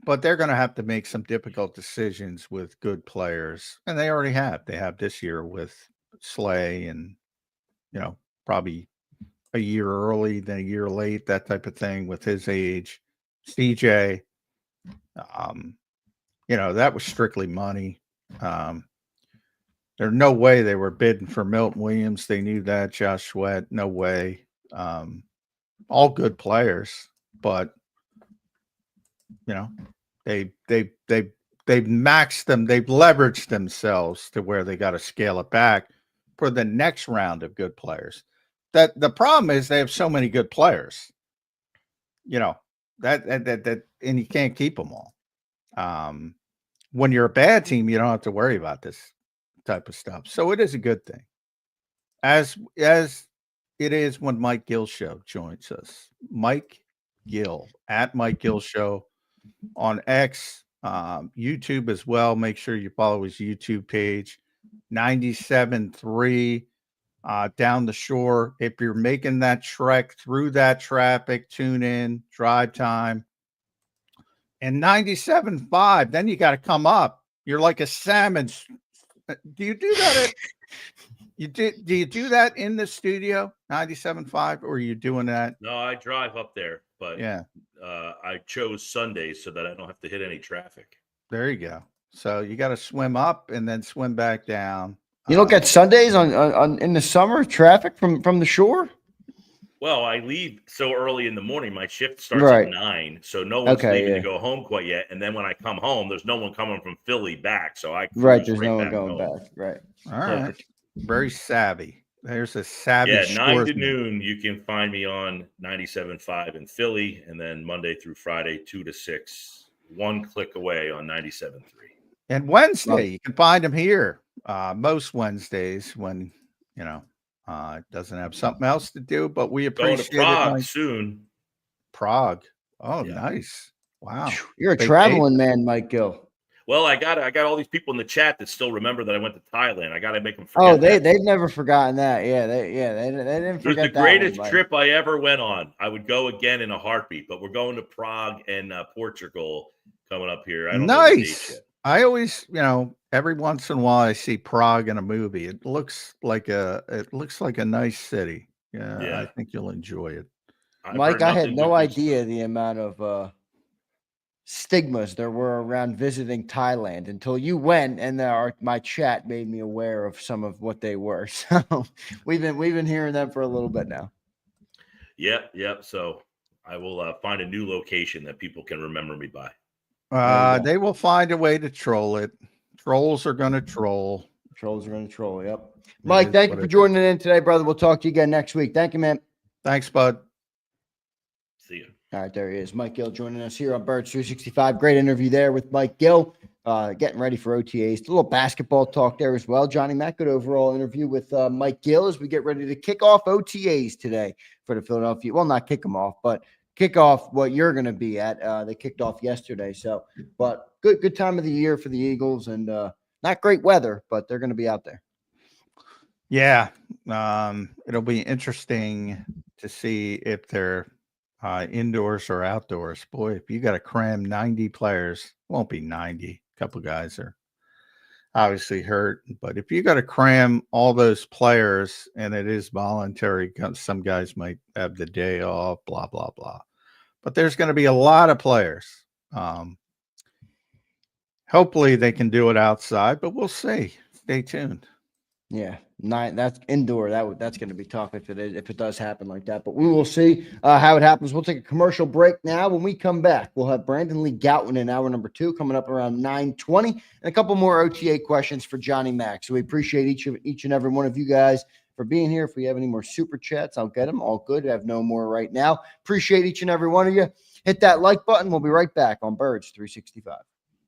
But they're going to have to make some difficult decisions with good players, and they already have. They have this year with Slay, and probably a year early, then a year late, that type of thing with his age. CJ, that was strictly money. There's no way they were bidding for Milton Williams. They knew that. Josh Sweat, no way. All good players, but they've maxed them. They've leveraged themselves to where they got to scale it back for the next round of good players. That the problem is they have so many good players, that and you can't keep them all. When you're a bad team, you don't have to worry about this type of stuff. So it is a good thing. As it is when Mike Gill Show joins us. Mike Gill at Mike Gill Show on X, YouTube as well. Make sure you follow his YouTube page. 97.3 down the shore. If you're making that trek through that traffic, tune in, drive time. And 97.5, then you got to come up. You're like a salmon. Do you do that? Do you do that in the studio, 97.5, or are you doing that? No, I drive up there, but I chose Sundays so that I don't have to hit any traffic. There you go. So you got to swim up and then swim back down. You don't get Sundays on in the summer traffic from the shore? Well, I leave so early in the morning. My shift starts at 9, so no one's leaving to go home quite yet. And then when I come home, there's no one coming from Philly back. So there's no one going back. Right. All right. Very savvy. There's a savvy. Yeah, 9 to noon. You can find me on 97.5 in Philly, and then Monday through Friday, 2 to 6, one click away on 97.3. And Wednesday, you can find him here. Most Wednesdays when doesn't have something else to do, but we appreciate going to Prague it. Soon. Prague. Oh, nice. Wow. You're a traveling man, Mike Gill. Well, I got all these people in the chat that still remember that I went to Thailand. I got to make them forget. Oh, they've never forgotten that. Yeah, they didn't forget that. It was the greatest trip I ever went on. I would go again in a heartbeat, but we're going to Prague and Portugal coming up here. I don't know the dates yet. I always, every once in a while I see Prague in a movie. It looks like a nice city. Yeah. I think you'll enjoy it. Mike, I had no idea the amount of stigmas there were around visiting Thailand until you went, and my chat made me aware of some of what they were. So we've been hearing them for a little bit now. Yep. So I will find a new location that people can remember me by. They will find a way to troll it. Trolls are going to troll. Yep. Mike, thank you for joining in today, brother. We'll talk to you again next week. Thank you, man. Thanks, bud. See you. All right, there he is. Mike Gill joining us here on Birds 365. Great interview there with Mike Gill, getting ready for OTAs. A little basketball talk there as well. Johnny Mack, good overall interview with Mike Gill as we get ready to kick off OTAs today for the Philadelphia. Well, not kick them off, but kick off what you're going to be at. They kicked off yesterday. So, but good time of the year for the Eagles, and not great weather, but they're going to be out there. Yeah. It'll be interesting to see if they're indoors or outdoors. Boy, if you got to cram 90 players, won't be 90. A couple guys are obviously hurt, but if you got to cram all those players and it is voluntary, some guys might have the day off, blah, blah, blah. But there's going to be a lot of players. Hopefully they can do it outside, but we'll see. Stay tuned. Yeah, that's indoor. That's going to be tough if it does happen like that. But we will see how it happens. We'll take a commercial break now. When we come back, we'll have Lee Gouton in hour number 2 coming up around 9:20, and a couple more OTA questions for Johnny Mack. So we appreciate each and every one of you guys for being here. If we have any more super chats, I'll get them. All good. I have no more right now. Appreciate each and every one of you. Hit that like button. We'll be right back on Birds 365.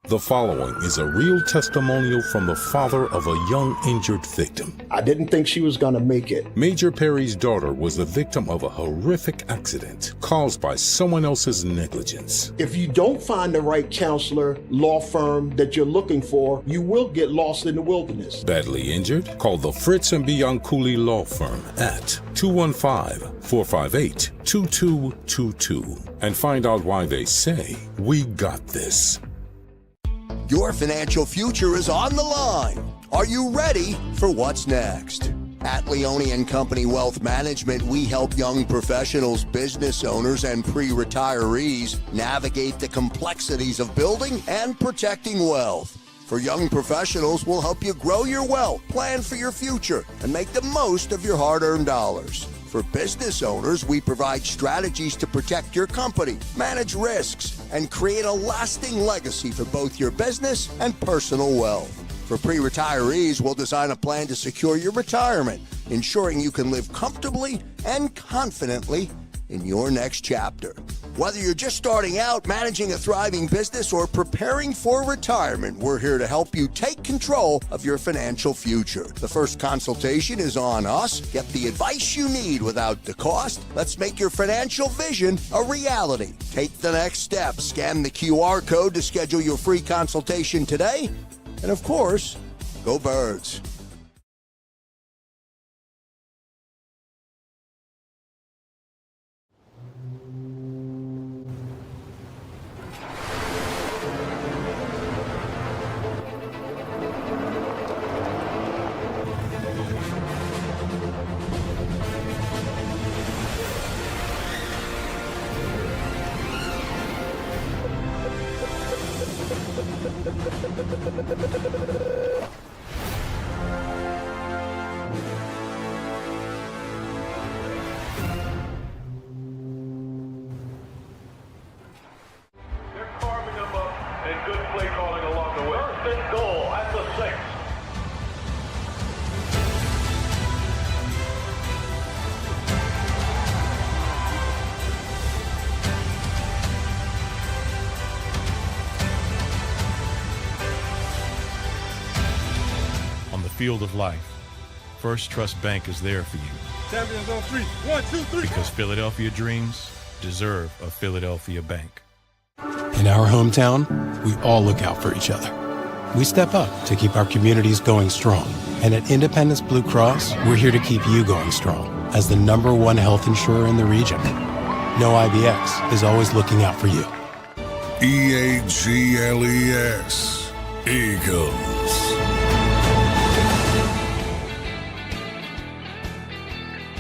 The following is a real testimonial from the father of a young injured victim. I didn't think she was going to make it. Major Perry's daughter was the victim of a horrific accident caused by someone else's negligence. If you don't find the right counselor, law firm that you're looking for, you will get lost in the wilderness. Badly injured? Call the Fritz and Bianculli Law Firm at 215-458-2222 and find out why they say, "We got this." Your financial future is on the line. Are you ready for what's next? At Leone & Company Wealth Management, we help young professionals, business owners, and pre-retirees navigate the complexities of building and protecting wealth. For young professionals, we'll help you grow your wealth, plan for your future, and make the most of your hard-earned dollars. For business owners, we provide strategies to protect your company, manage risks, and create a lasting legacy for both your business and personal wealth. For pre-retirees, we'll design a plan to secure your retirement, ensuring you can live comfortably and confidently in your next chapter. Whether you're just starting out, managing a thriving business, or preparing for retirement, we're here to help you take control of your financial future. The first consultation is on us. Get the advice you need without the cost. Let's make your financial vision a reality. Take the next step. Scan the QR code to schedule your free consultation today. And of course, go Birds. Field of life, First Trust Bank is there for you. Champions on 3. 1, 2, 3. Because Philadelphia dreams deserve a Philadelphia bank. In our hometown, we all look out for each other. We step up to keep our communities going strong. And at Independence Blue Cross, we're here to keep you going strong as the #1 health insurer in the region. No IBX is always looking out for you. EAGLES, Eagles.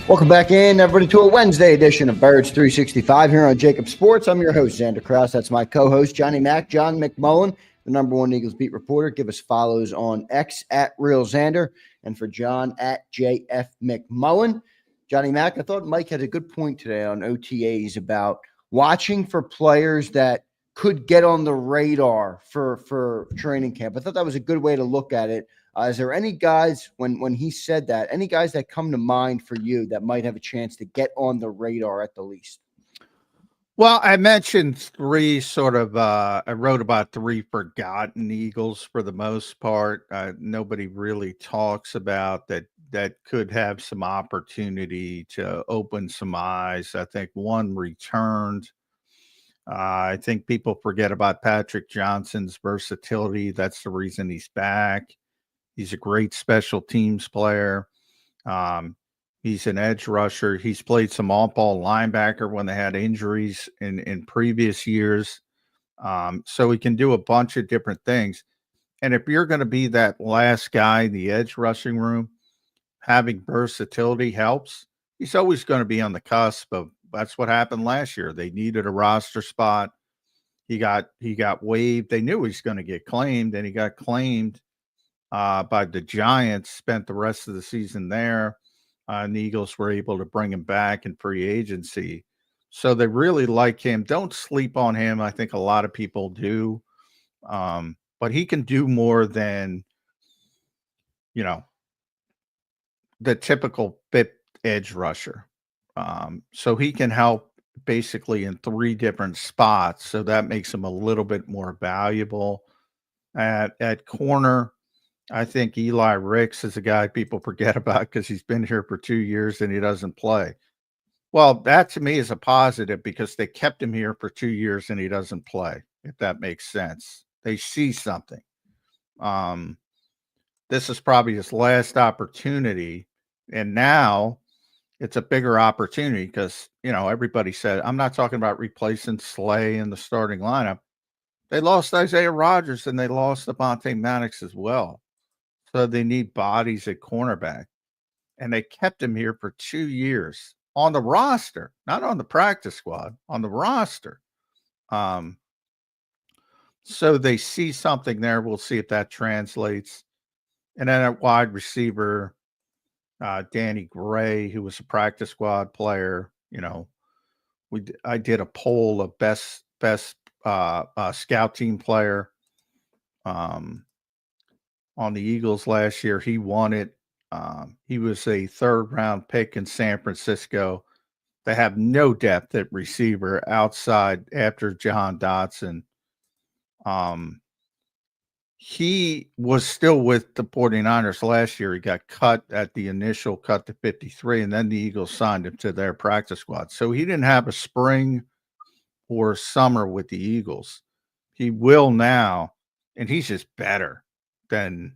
Welcome back in, everybody, to a Wednesday edition of Birds 365 here on JAKIB Sports. I'm your host, Zander Krause. That's my co-host, Johnny Mack, John McMullen, the #1 Eagles beat reporter. Give us follows on X at Real Zander, and for John at JF McMullen. Johnny Mack, I thought Mike had a good point today on OTAs about watching for players that could get on the radar for training camp. I thought that was a good way to look at it. Is there any guys, when he said that, any guys that come to mind for you that might have a chance to get on the radar at the least? Well, I mentioned three sort of, I wrote about three forgotten Eagles for the most part. Nobody really talks about that could have some opportunity to open some eyes. I think one returned. I think people forget about Patrick Johnson's versatility. That's the reason he's back. He's a great special teams player. Um, he's an edge rusher. He's played some off-ball linebacker when they had injuries in previous years. So he can do a bunch of different things. And if you're going to be that last guy in the edge rushing room, having versatility helps. He's always going to be on the cusp of that's what happened last year. They needed a roster spot. He got waived. They knew he was going to get claimed, and he got claimed by the Giants, spent the rest of the season there. And the Eagles were able to bring him back in free agency. So they really like him. Don't sleep on him. I think a lot of people do. But he can do more than, the typical fit edge rusher. So he can help basically in three different spots. So that makes him a little bit more valuable. At corner, I think Eli Ricks is a guy people forget about because he's been here for 2 years and he doesn't play. Well, that to me is a positive because they kept him here for 2 years and he doesn't play, if that makes sense. They see something. This is probably his last opportunity. And now it's a bigger opportunity because, everybody said, I'm not talking about replacing Slay in the starting lineup. They lost Isaiah Rodgers and they lost Devontae Maddox as well. So they need bodies at cornerback. And they kept him here for 2 years on the roster, not on the practice squad, on the roster. So they see something there. We'll see if that translates. And then at wide receiver, Danny Gray, who was a practice squad player, I did a poll of best scout team player on the Eagles last year. He won it. He was a 3rd round pick in San Francisco. They have no depth at receiver outside after Jahan Dotson. He was still with the 49ers last year. He got cut at the initial cut to 53, and then the Eagles signed him to their practice squad. So he didn't have a spring or summer with the Eagles. He will now, and he's just better than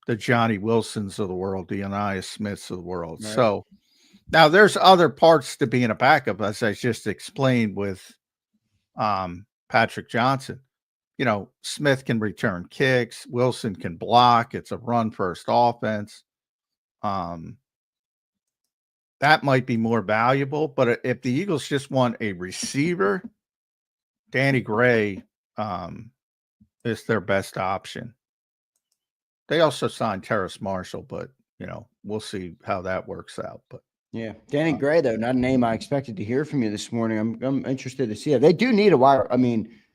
the Johnny Wilsons of the world, the Anais Smiths of the world. Right. So now there's other parts to being a backup, as I just explained with Patrick Johnson. Smith can return kicks. Wilson can block. It's a run-first offense. That might be more valuable. But if the Eagles just want a receiver, Danny Gray is their best option. They also signed Terrace Marshall, but, we'll see how that works out. But yeah, Danny Gray, though, not a name I expected to hear from you this morning. I'm interested to see it. They do need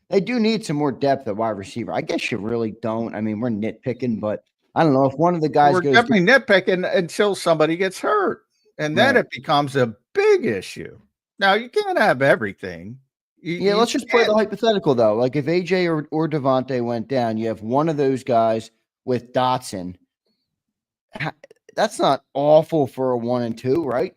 they do need some more depth at wide receiver. I guess you really don't. We're nitpicking, but I don't know if one of the guys we're definitely nitpicking until somebody gets hurt, and then it becomes a big issue. Now you can't have everything. Let's just play the hypothetical though. Like if AJ or Devontae went down, you have one of those guys with Dotson. That's not awful for a 1 and 2, right?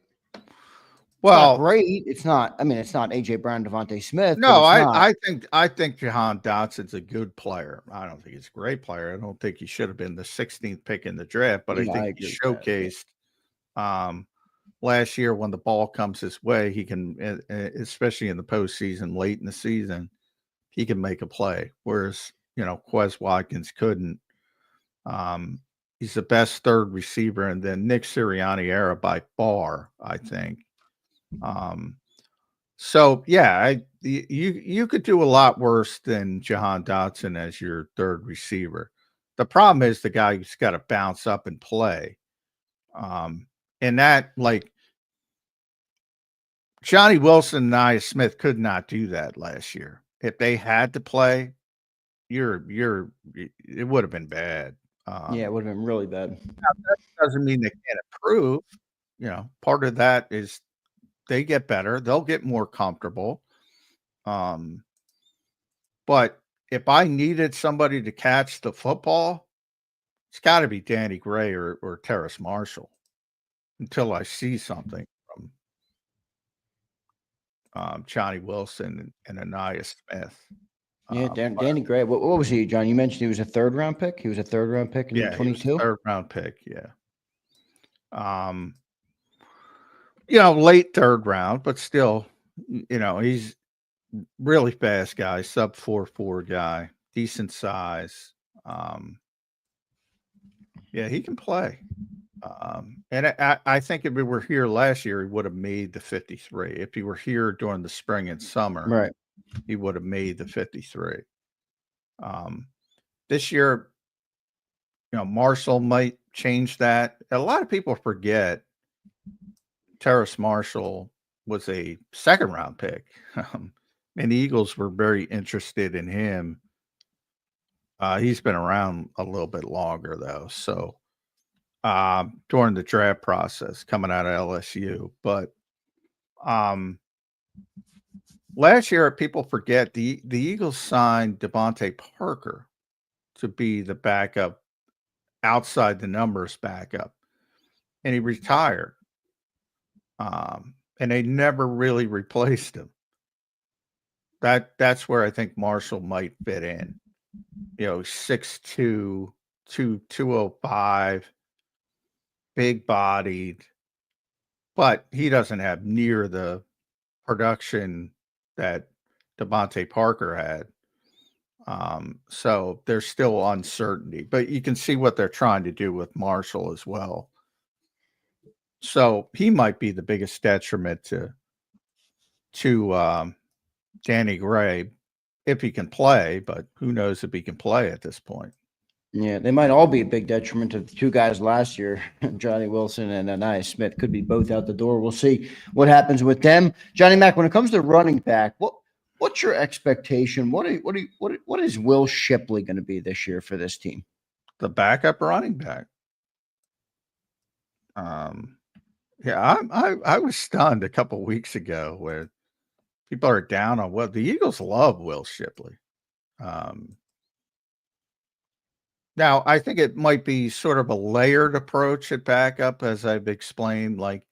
Well, it's not great. It's not. It's not AJ Brown, Devontae Smith. No, I think Jahan Dotson's a good player. I don't think he's a great player. I don't think he should have been the 16th pick in the draft, but I think he showcased last year when the ball comes his way, he can, especially in the postseason, late in the season, he can make a play. Whereas Quez Watkins couldn't. He's the best 3rd receiver, and then Nick Sirianni era by far, I think. So yeah, you could do a lot worse than Jahan Dotson as your 3rd receiver. The problem is the guy who's got to bounce up and play. And that, like, Johnny Wilson and Anais Smith could not do that last year. If they had to play, it would have been bad. It would have been really bad. Now, that doesn't mean they can't improve. Part of that is they get better. They'll get more comfortable. But if I needed somebody to catch the football, it's got to be Danny Gray or Terrace Marshall until I see something from Johnny Wilson and Anaya Smith. Yeah, Danny Gray. What was he, John? You mentioned he was a third-round pick. He was a third-round pick in 22. Third-round pick. Yeah. Late third round, but still, he's really fast guy, sub 4.4 guy, decent size. Yeah, he can play. And I think if we were here last year, he would have made the 53. If he were here during the spring and summer, right, he would have made the 53. This year, Marshall might change that. A lot of people forget Terrace Marshall was a second-round pick. And the Eagles were very interested in him. He's been around a little bit longer, though. So during the draft process coming out of LSU. But last year, people forget the Eagles signed Devontae Parker to be the backup, outside the numbers backup. And he retired. And they never really replaced him. That's where I think Marshall might fit in. 6'2", 205, big bodied, but he doesn't have near the production that Devontae Parker had. So there's still uncertainty, but you can see what they're trying to do with Marshall as well. So he might be the biggest detriment to Danny Gray if he can play, but who knows if he can play at this point. Yeah, they might all be a big detriment to the two guys last year, Johnny Wilson and Anaya Smith. Could be both out the door. We'll see what happens with them. Johnny Mac, when it comes to running back, what's your expectation? What is Will Shipley going to be this year for this team? The backup running back. Yeah, I was stunned a couple of weeks ago where people are down on the Eagles love Will Shipley. Now, I think it might be sort of a layered approach at backup, as I've explained. Like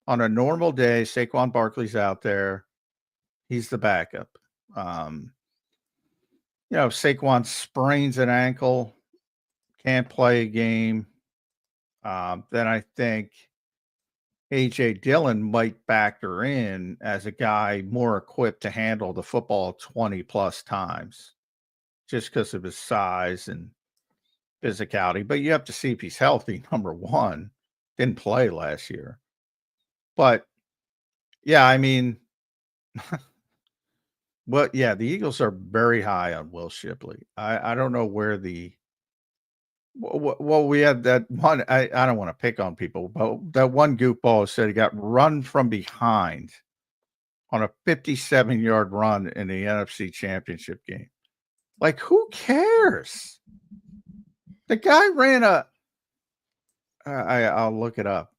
on a normal day, Saquon Barkley's out there. He's the backup. If Saquon sprains an ankle, can't play a game, then I think A.J. Dillon might factor in as a guy more equipped to handle the football 20 plus times just because of his size and physicality. But you have to see if he's healthy. Number one, didn't play last year. But yeah, I mean, the Eagles are very high on Will Shipley. I don't know where we had that one. I don't want to pick on people, but that one goofball said he got run from behind on a 57-yard run in the NFC Championship game. Like, who cares? The guy ran I'll look it up.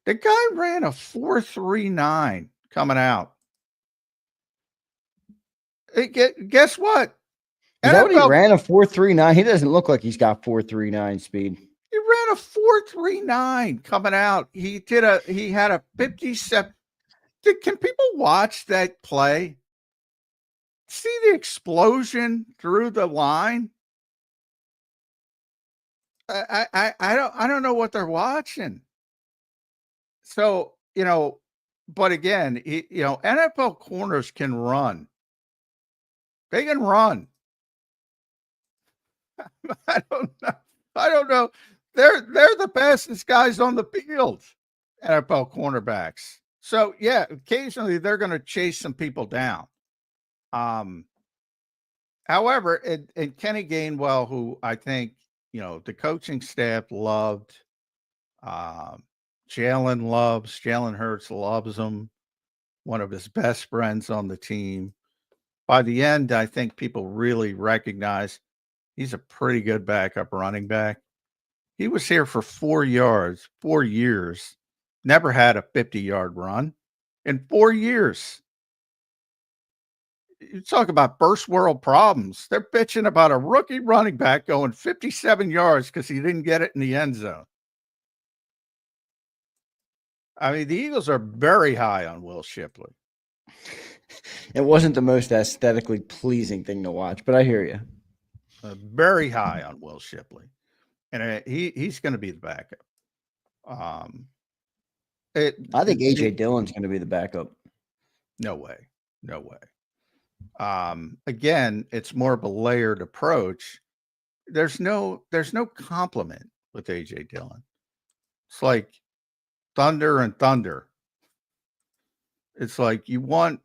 The guy ran a 4.39 coming out. Guess what? Is that what he ran, a 4.39? He doesn't look like he's got 4.39 speed. He ran a 4.39 coming out. He had a 57. Can people watch that play? See the explosion through the line? I don't know what they're watching. So, but again, NFL corners can run. They can run. I don't know. They're the fastest guys on the field, NFL cornerbacks. So yeah, occasionally they're going to chase some people down. However, and Kenny Gainwell, who I think the coaching staff loved, Jalen Hurts loves him. One of his best friends on the team. By the end, I think people really recognize he's a pretty good backup running back. He was here for 4 years, never had a 50-yard run in 4 years. you talk about first world problems. They're bitching about a rookie running back going 57 yards because he didn't get it in the end zone. I mean, the Eagles are very high on Will Shipley. It wasn't the most aesthetically pleasing thing to watch, but I hear you. Very high on Will Shipley. And he's going to be the backup. I think A.J. Dillon's going to be the backup. No way. No way. Again, it's more of a layered approach. There's no compliment with A.J. Dillon. It's like thunder and thunder. It's like you want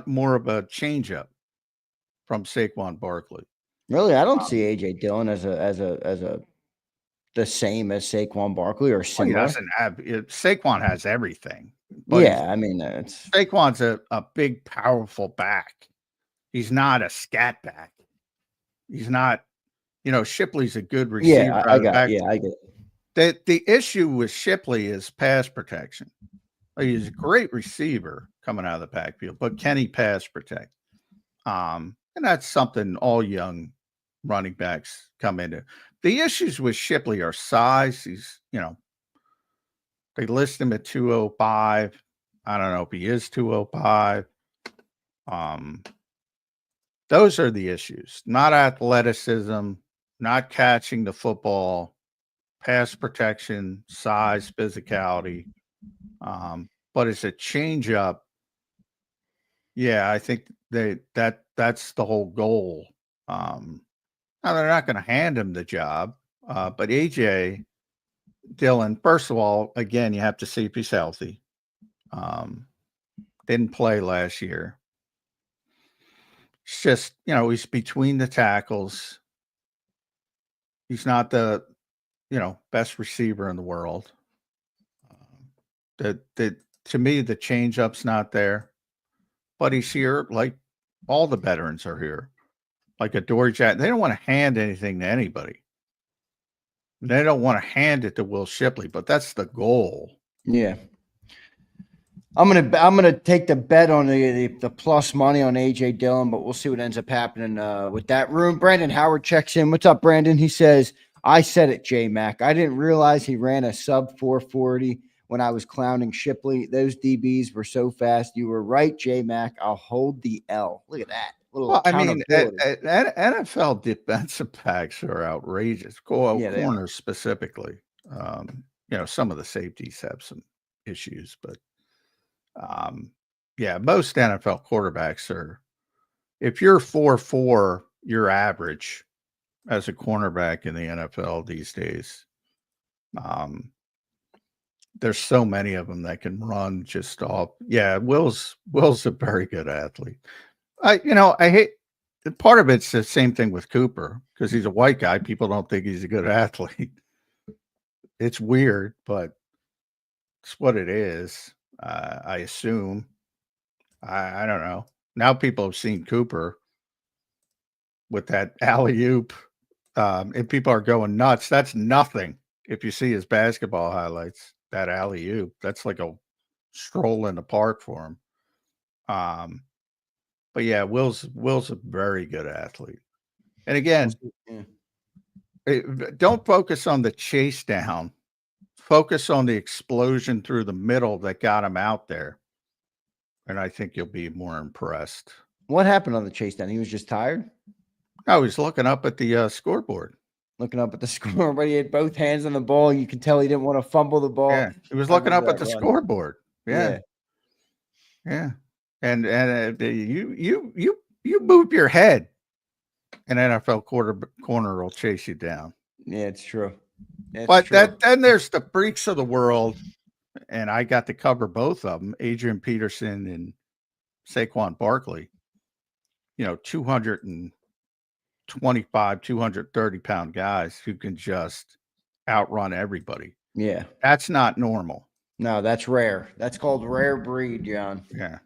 more of a changeup from Saquon Barkley. Really, I don't see A.J. Dillon as the same as Saquon Barkley or similar. Well, he doesn't have Saquon has everything. Yeah, I mean, it's Saquon's a big, powerful back. He's not a scat back. He's not, Shipley's a good receiver. Yeah, I get it. The issue with Shipley is pass protection. He's a great receiver coming out of the backfield, but can he pass protect? And that's something all young running backs come into. The issues with Shipley are size. He's, they list him at 205. I don't know if he is 205. Those are the issues. Not athleticism, not catching the football, pass protection, size, physicality. But it's a change up. Yeah, I think that's the whole goal. Now they're not going to hand him the job, but AJ Dillon, first of all, again, you have to see if he's healthy. Didn't play last year. It's just, he's between the tackles. He's not the, best receiver in the world. To me, the change-up's not there, but he's here like all the veterans are here. Like a Dory Jack, they don't want to hand anything to anybody. They don't want to hand it to Will Shipley, but that's the goal. Yeah. I'm gonna take the bet on the plus money on AJ Dillon, but we'll see what ends up happening with that room. Brandon Howard checks in. What's up, Brandon? He says, I said it, J-Mac. I didn't realize he ran a sub 440 when I was clowning Shipley. Those DBs were so fast. You were right, J-Mac. I'll hold the L. Look at that. Well, I mean, NFL defensive backs are outrageous. Corners specifically. Some of the safeties have some issues, but most NFL quarterbacks are. If you're 4.4, you're average as a cornerback in the NFL these days. There's so many of them that can run just off. Yeah, Will's a very good athlete. I hate part of it's the same thing with Cooper because he's a white guy. People don't think he's a good athlete. It's weird, but it's what it is. I assume. I don't know. Now people have seen Cooper with that alley-oop, and people are going nuts. That's nothing. If you see his basketball highlights, that alley-oop, that's like a stroll in the park for him. But yeah, Will's a very good athlete. And again, don't focus on the chase down. Focus on the explosion through the middle that got him out there. And I think you'll be more impressed. What happened on the chase down? He was just tired? No, he's looking up at the scoreboard. Looking up at the scoreboard. He had both hands on the ball. You could tell he didn't want to fumble the ball. Yeah, he was looking up at the scoreboard. Yeah. And you move your head, an NFL corner will chase you down. Yeah, it's true. Then there's the freaks of the world, and I got to cover both of them, Adrian Peterson and Saquon Barkley. 225, 230-pound guys who can just outrun everybody. Yeah. That's not normal. No, that's rare. That's called rare breed, John. Yeah.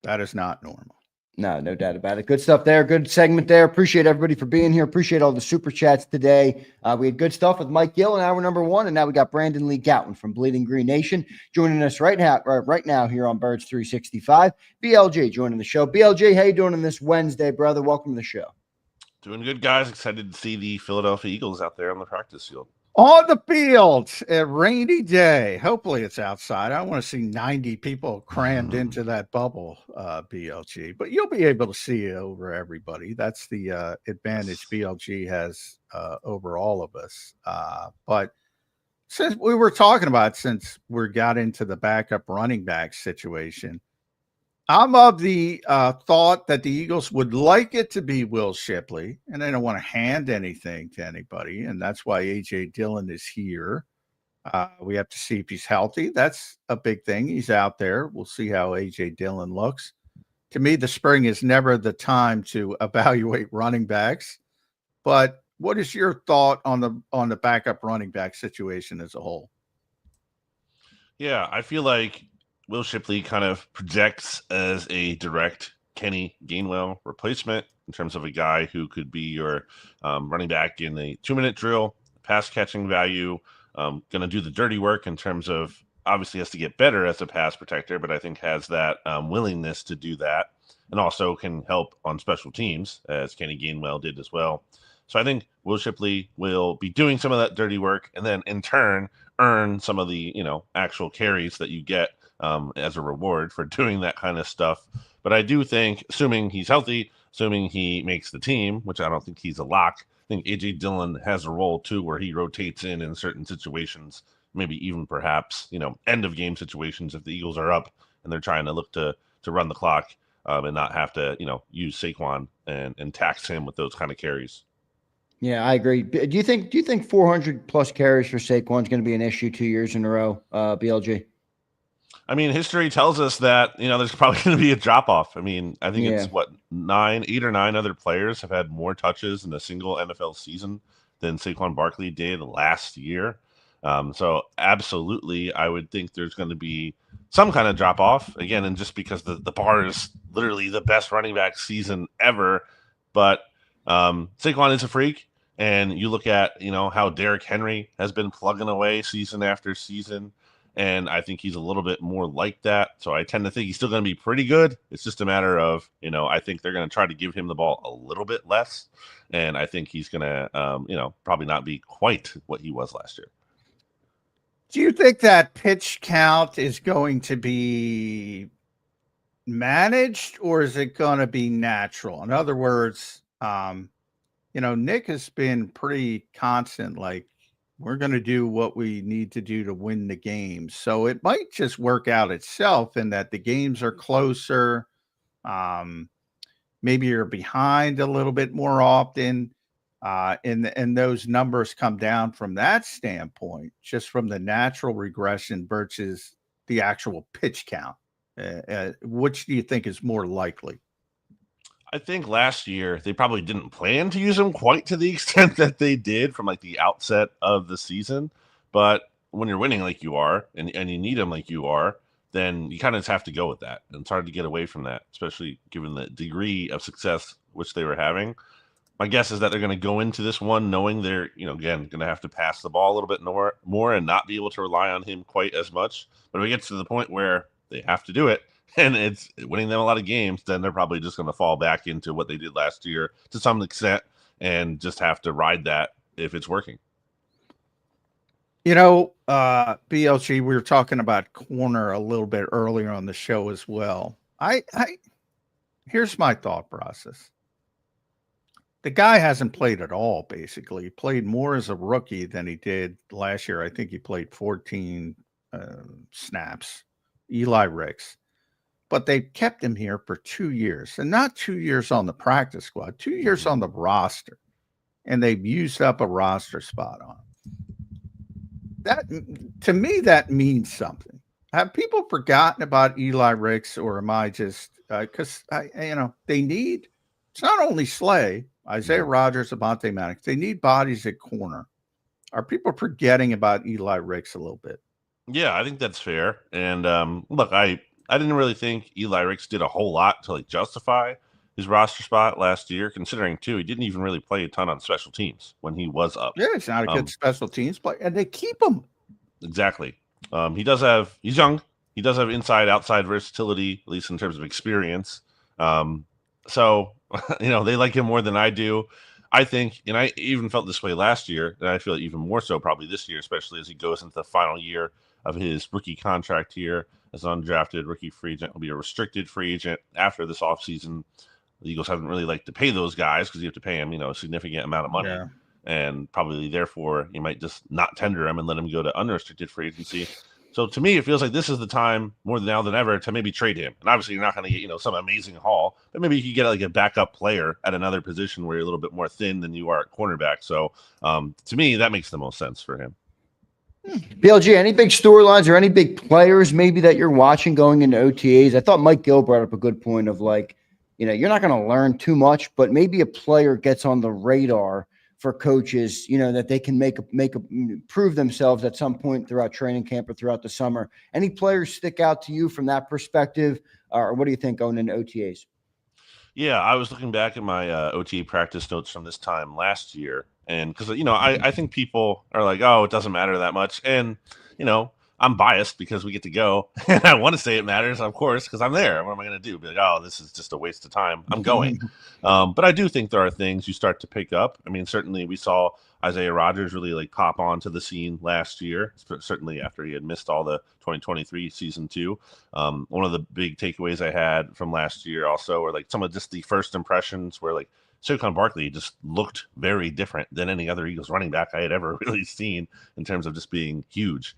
That is not normal. No doubt about it. Good stuff there. Good segment there. Appreciate everybody for being here. Appreciate all the super chats today. We had good stuff with Mike Gill in hour number 1, and now we got Brandon Lee Gouton from Bleeding Green Nation joining us right now here on Birds 365. BLG joining the show. BLG, how you doing on this Wednesday, brother? Welcome to the show. Doing good, guys. Excited to see the Philadelphia Eagles out there on the practice field. On the field, a rainy day. Hopefully it's outside. I want to see 90 people crammed into that bubble, BLG. But you'll be able to see over everybody. That's the advantage BLG has over all of us. But since we were talking about, since we got into the backup running back situation, I'm of the thought that the Eagles would like it to be Will Shipley, and they don't want to hand anything to anybody, and that's why A.J. Dillon is here. We have to see if he's healthy. That's a big thing. He's out there. We'll see how A.J. Dillon looks. To me, the spring is never the time to evaluate running backs. But what is your thought on the backup running back situation as a whole? Yeah, I feel like Will Shipley kind of projects as a direct Kenny Gainwell replacement in terms of a guy who could be your running back in a 2-minute drill, pass catching value, going to do the dirty work in terms of obviously has to get better as a pass protector, but I think has that willingness to do that and also can help on special teams as Kenny Gainwell did as well. So I think Will Shipley will be doing some of that dirty work and then in turn earn some of the, actual carries that you get as a reward for doing that kind of stuff. But I do think, assuming he's healthy, assuming he makes the team, which I don't think he's a lock, I think A.J. Dillon has a role too where he rotates in certain situations, maybe even perhaps, end of game situations if the Eagles are up and they're trying to look to run the clock and not have to, use Saquon and tax him with those kind of carries. Yeah, I agree. Do you think 400 plus carries for Saquon is going to be an issue 2 years in a row, BLG? I mean, history tells us that, there's probably going to be a drop-off. I mean, I think it's 8 or 9 other players have had more touches in a single NFL season than Saquon Barkley did last year. So absolutely, I would think there's going to be some kind of drop-off. Again, and just because the bar is literally the best running back season ever. But Saquon is a freak. And you look at, how Derrick Henry has been plugging away season after season. And I think he's a little bit more like that. So I tend to think he's still going to be pretty good. It's just a matter of, I think they're going to try to give him the ball a little bit less. And I think he's going to, probably not be quite what he was last year. Do you think that pitch count is going to be managed or is it going to be natural? In other words, Nick has been pretty constant, like, we're going to do what we need to do to win the game. So it might just work out itself in that the games are closer. Maybe you're behind a little bit more often. And those numbers come down from that standpoint, just from the natural regression versus the actual pitch count. Which do you think is more likely? I think last year they probably didn't plan to use him quite to the extent that they did from like the outset of the season. But when you're winning like you are and you need him like you are, then you kind of just have to go with that. And it's hard to get away from that, especially given the degree of success which they were having. My guess is that they're going to go into this one knowing they're, again, going to have to pass the ball a little bit more and not be able to rely on him quite as much. But if it gets to the point where they have to do it, and it's winning them a lot of games, then they're probably just going to fall back into what they did last year to some extent and just have to ride that if it's working. BLG, we were talking about corner a little bit earlier on the show as well. Here's my thought process. The guy hasn't played at all, basically. He played more as a rookie than he did last year. I think he played 14 snaps. Eli Ricks. But they kept him here for 2 years, and not 2 years on the practice squad, 2 years on the roster, and they've used up a roster spot on him. That, to me, that means something. Have people forgotten about Eli Ricks, or am I just because they need? It's not only Slay, Isaiah Rodgers, Avonte Maddox. They need bodies at corner. Are people forgetting about Eli Ricks a little bit? Yeah, I think that's fair. And look, I didn't really think Eli Ricks did a whole lot to justify his roster spot last year, considering too he didn't even really play a ton on special teams when he was up. Yeah, it's not a good special teams player, and they keep him. Exactly. He's young. He does have inside outside versatility, at least in terms of experience. So they like him more than I do. I think, and I even felt this way last year, and I feel even more so probably this year, especially as he goes into the final year of his rookie contract here as an undrafted rookie free agent. He'll be a restricted free agent after this offseason. The Eagles haven't really liked to pay those guys because you have to pay them, a significant amount of money. Yeah. And probably therefore you might just not tender him and let him go to unrestricted free agency. So to me, it feels like this is the time more now than ever to maybe trade him. And obviously you're not going to get, some amazing haul, but maybe you could get like a backup player at another position where you're a little bit more thin than you are at cornerback. So to me, that makes the most sense for him. BLG, any big storylines or any big players maybe that you're watching going into OTAs? I thought Mike Gill brought up a good point of like, you're not going to learn too much, but maybe a player gets on the radar for coaches, that they can prove themselves at some point throughout training camp or throughout the summer. Any players stick out to you from that perspective, or what do you think going into OTAs? Yeah, I was looking back at my OTA practice notes from this time last year, and because I think people are like, oh, it doesn't matter that much, and I'm biased because we get to go, and I want to say it matters, of course, because I'm there. What am I going to do? Be like, oh, this is just a waste of time. I'm going. But I do think there are things you start to pick up. I mean, certainly we saw Isaiah Rodgers really like pop onto the scene last year, certainly after he had missed all the 2023 season too. One of the big takeaways I had from last year also were like some of just the first impressions where like Saquon Barkley just looked very different than any other Eagles running back I had ever really seen in terms of just being huge.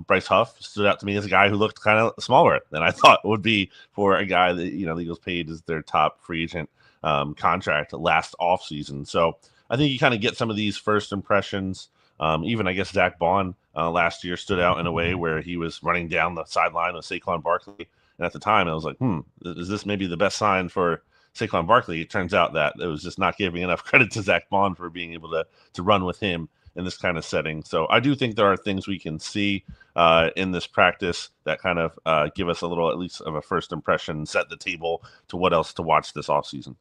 Bryce Huff stood out to me as a guy who looked kind of smaller than I thought would be for a guy that, the Eagles paid as their top free agent contract last offseason. So I think you kind of get some of these first impressions. Even, I guess, Zach Bond last year stood out in a way where he was running down the sideline with Saquon Barkley. And at the time, I was like, is this maybe the best sign for Saquon Barkley? It turns out that it was just not giving enough credit to Zach Bond for being able to run with him in this kind of setting. So I do think there are things we can see in this practice that kind of give us a little, at least of a first impression, set the table to what else to watch this offseason.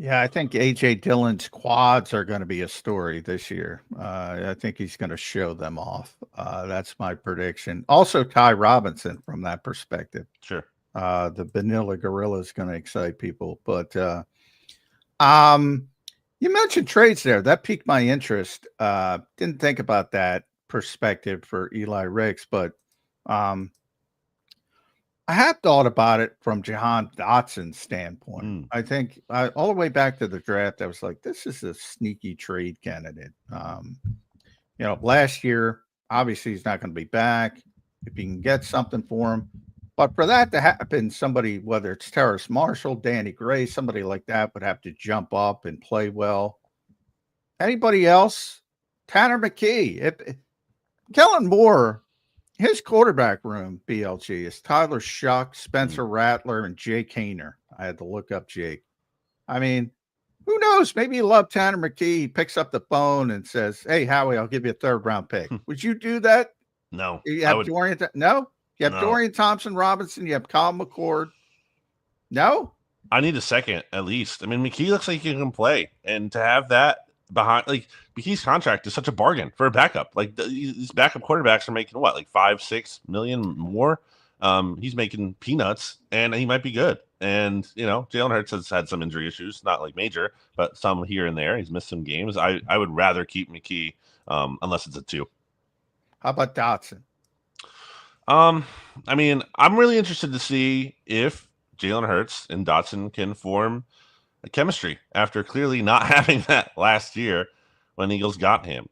Yeah, I think A.J. Dillon's quads are going to be a story this year. I think he's going to show them off. That's my prediction. Also, Ty Robinson from that perspective. Sure. The Vanilla Gorilla is going to excite people. But you mentioned trades there. That piqued my interest. Didn't think about that perspective for Eli Ricks, but I have thought about it from Jahan Dotson's standpoint. I think all the way back to the draft, I was like, this is a sneaky trade candidate. Last year, obviously he's not going to be back. If you can get something for him, but for that to happen, somebody, whether it's Terrace Marshall, Danny Gray, somebody like that would have to jump up and play well. Anybody else? Tanner McKee. Kellen Moore, his quarterback room, BLG, is Tyler Shuck, Spencer Rattler, and Jake Hayner. I had to look up Jake. I mean, who knows? Maybe you love Tanner McKee. He picks up the phone and says, hey, Howie, I'll give you a third-round pick. Would you do that? No. You have No? You have Dorian Thompson-Robinson. You have Kyle McCord. No? I need a second, at least. I mean, McKee looks like he can play. And to have that behind, like, McKee's contract is such a bargain for a backup. Like, these backup quarterbacks are making what, like $5-6 million more? He's making peanuts, and he might be good. And, Jalen Hurts has had some injury issues, not like major, but some here and there. He's missed some games. I would rather keep McKee unless it's a 2. How about Dotson? I mean, I'm really interested to see if Jalen Hurts and Dotson can form a chemistry after clearly not having that last year when Eagles got him.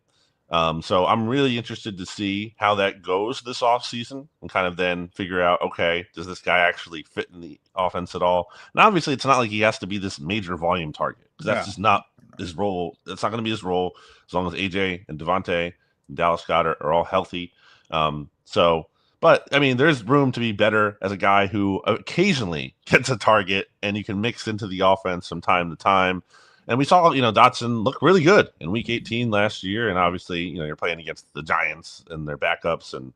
So I'm really interested to see how that goes this offseason and kind of then figure out, okay, does this guy actually fit in the offense at all? And obviously it's not like he has to be this major volume target because that's just not his role. That's not going to be his role as long as AJ and Devontae and Dallas Goedert are all healthy. But I mean, there's room to be better as a guy who occasionally gets a target and you can mix into the offense from time to time. And we saw, Dotson look really good in week 18 last year. And obviously, you're playing against the Giants and their backups and,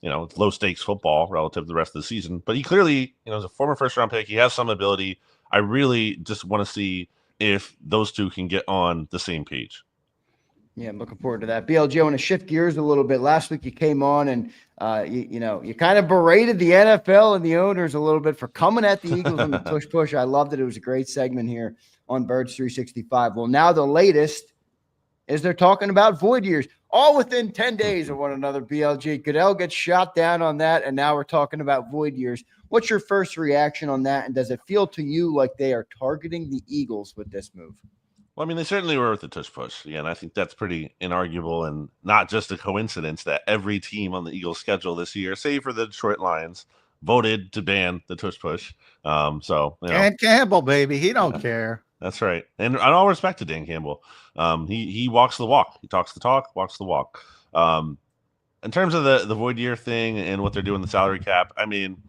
it's low stakes football relative to the rest of the season. But he clearly, is a former first round pick. He has some ability. I really just want to see if those two can get on the same page. Yeah, I'm looking forward to that. BLG, I want to shift gears a little bit. Last week you came on and you kind of berated the NFL and the owners a little bit for coming at the Eagles on the push. I loved it. It was a great segment here on Birds 365. Well, now the latest is they're talking about void years, all within 10 days of one another. BLG, Goodell gets shot down on that, and now we're talking about void years. What's your first reaction on that, and does it feel to you like they are targeting the Eagles with this move? Well, I mean, they certainly were with the tush push. Yeah, and I think that's pretty inarguable and not just a coincidence that every team on the Eagles schedule this year, save for the Detroit Lions, voted to ban the tush push. Dan Campbell, baby, he don't care. That's right. And all respect to Dan Campbell. He walks the walk. He talks the talk, walks the walk. In terms of the void year thing and what they're doing the salary cap, I mean,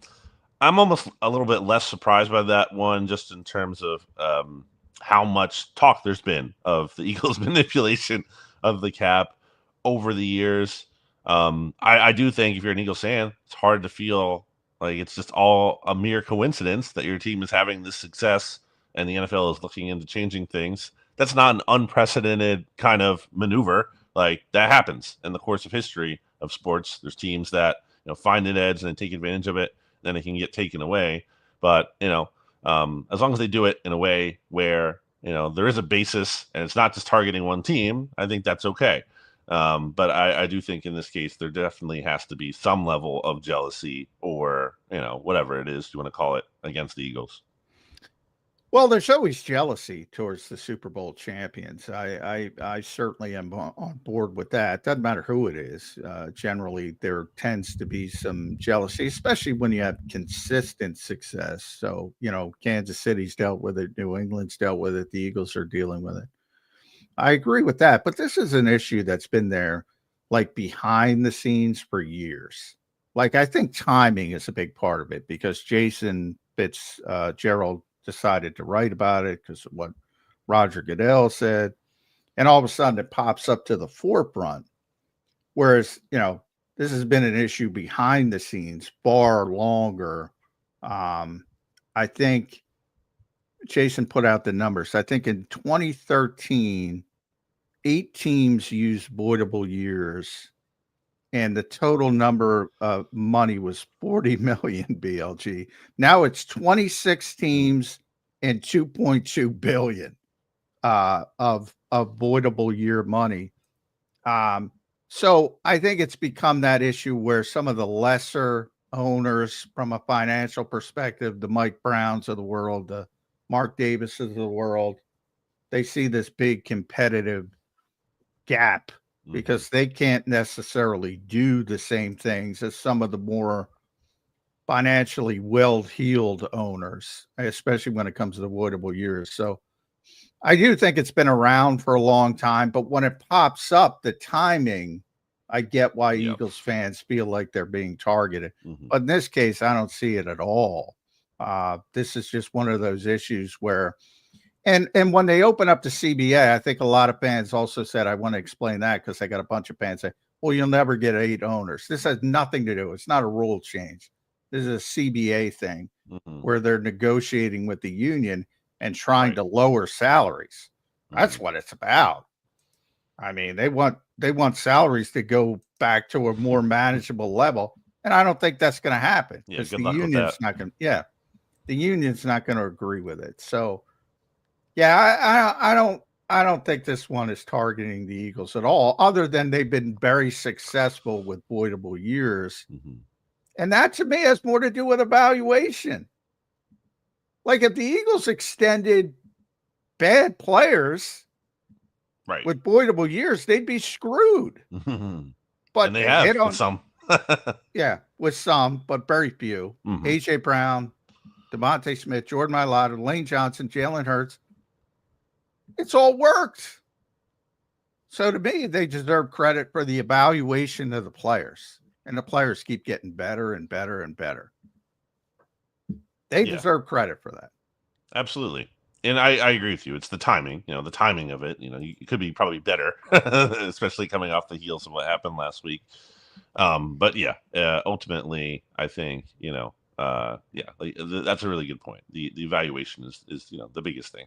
I'm almost a little bit less surprised by that one, just in terms of how much talk there's been of the Eagles' manipulation of the cap over the years. I do think if you're an Eagles fan, it's hard to feel like it's just all a mere coincidence that your team is having this success and the NFL is looking into changing things. That's not an unprecedented kind of maneuver. Like, that happens in the course of history of sports. There's teams that find an edge and then take advantage of it, then it can get taken away. But as long as they do it in a way where there is a basis and it's not just targeting one team, I think that's okay. But I do think in this case there definitely has to be some level of jealousy or whatever it is you want to call it against the Eagles. Well, there's always jealousy towards the Super Bowl champions. I certainly am on board with that. Doesn't matter who it is. Generally, there tends to be some jealousy, especially when you have consistent success. So, Kansas City's dealt with it. New England's dealt with it. The Eagles are dealing with it. I agree with that. But this is an issue that's been there, like, behind the scenes for years. Like, I think timing is a big part of it because Jason Fitzgerald decided to write about it because of what Roger Goodell said. And all of a sudden it pops up to the forefront. Whereas, this has been an issue behind the scenes far longer. I think Jason put out the numbers. I think in 2013, 8 teams used voidable years, and the total number of money was 40 million BLG. Now it's 26 teams and 2.2 billion of voidable year money. So I think it's become that issue where some of the lesser owners from a financial perspective, the Mike Browns of the world, the Mark Davises of the world, they see this big competitive gap because they can't necessarily do the same things as some of the more financially well-heeled owners, especially when it comes to the voidable years. So I do think it's been around for a long time, but when it pops up, the timing, I get why Eagles fans feel like they're being targeted. But in this case, I don't see it at all. This is just one of those issues where And when they open up to CBA, I think a lot of fans also said, I want to explain that because I got a bunch of fans say, well, you'll never get 8 owners. This has nothing to do. It's not a rule change. This is a CBA thing where they're negotiating with the union and trying to lower salaries. That's what it's about. I mean, they want salaries to go back to a more manageable level. And I don't think that's going to happen because the union's not going to, the union's not going to agree with it. So, yeah, I don't think this one is targeting the Eagles at all, other than they've been very successful with voidable years. And that to me has more to do with evaluation. Like if the Eagles extended bad players with voidable years, they'd be screwed. But and they have with some. With some, but very few. AJ Brown, DeVonta Smith, Jordan Mailata, Lane Johnson, Jalen Hurts. It's all worked. So to me, they deserve credit for the evaluation of the players. And the players keep getting better and better and better. They deserve credit for that. Absolutely. And I agree with you. It's the timing, the timing of it. It could be probably better, especially coming off the heels of what happened last week. But ultimately, I think, that's a really good point. The evaluation is the biggest thing.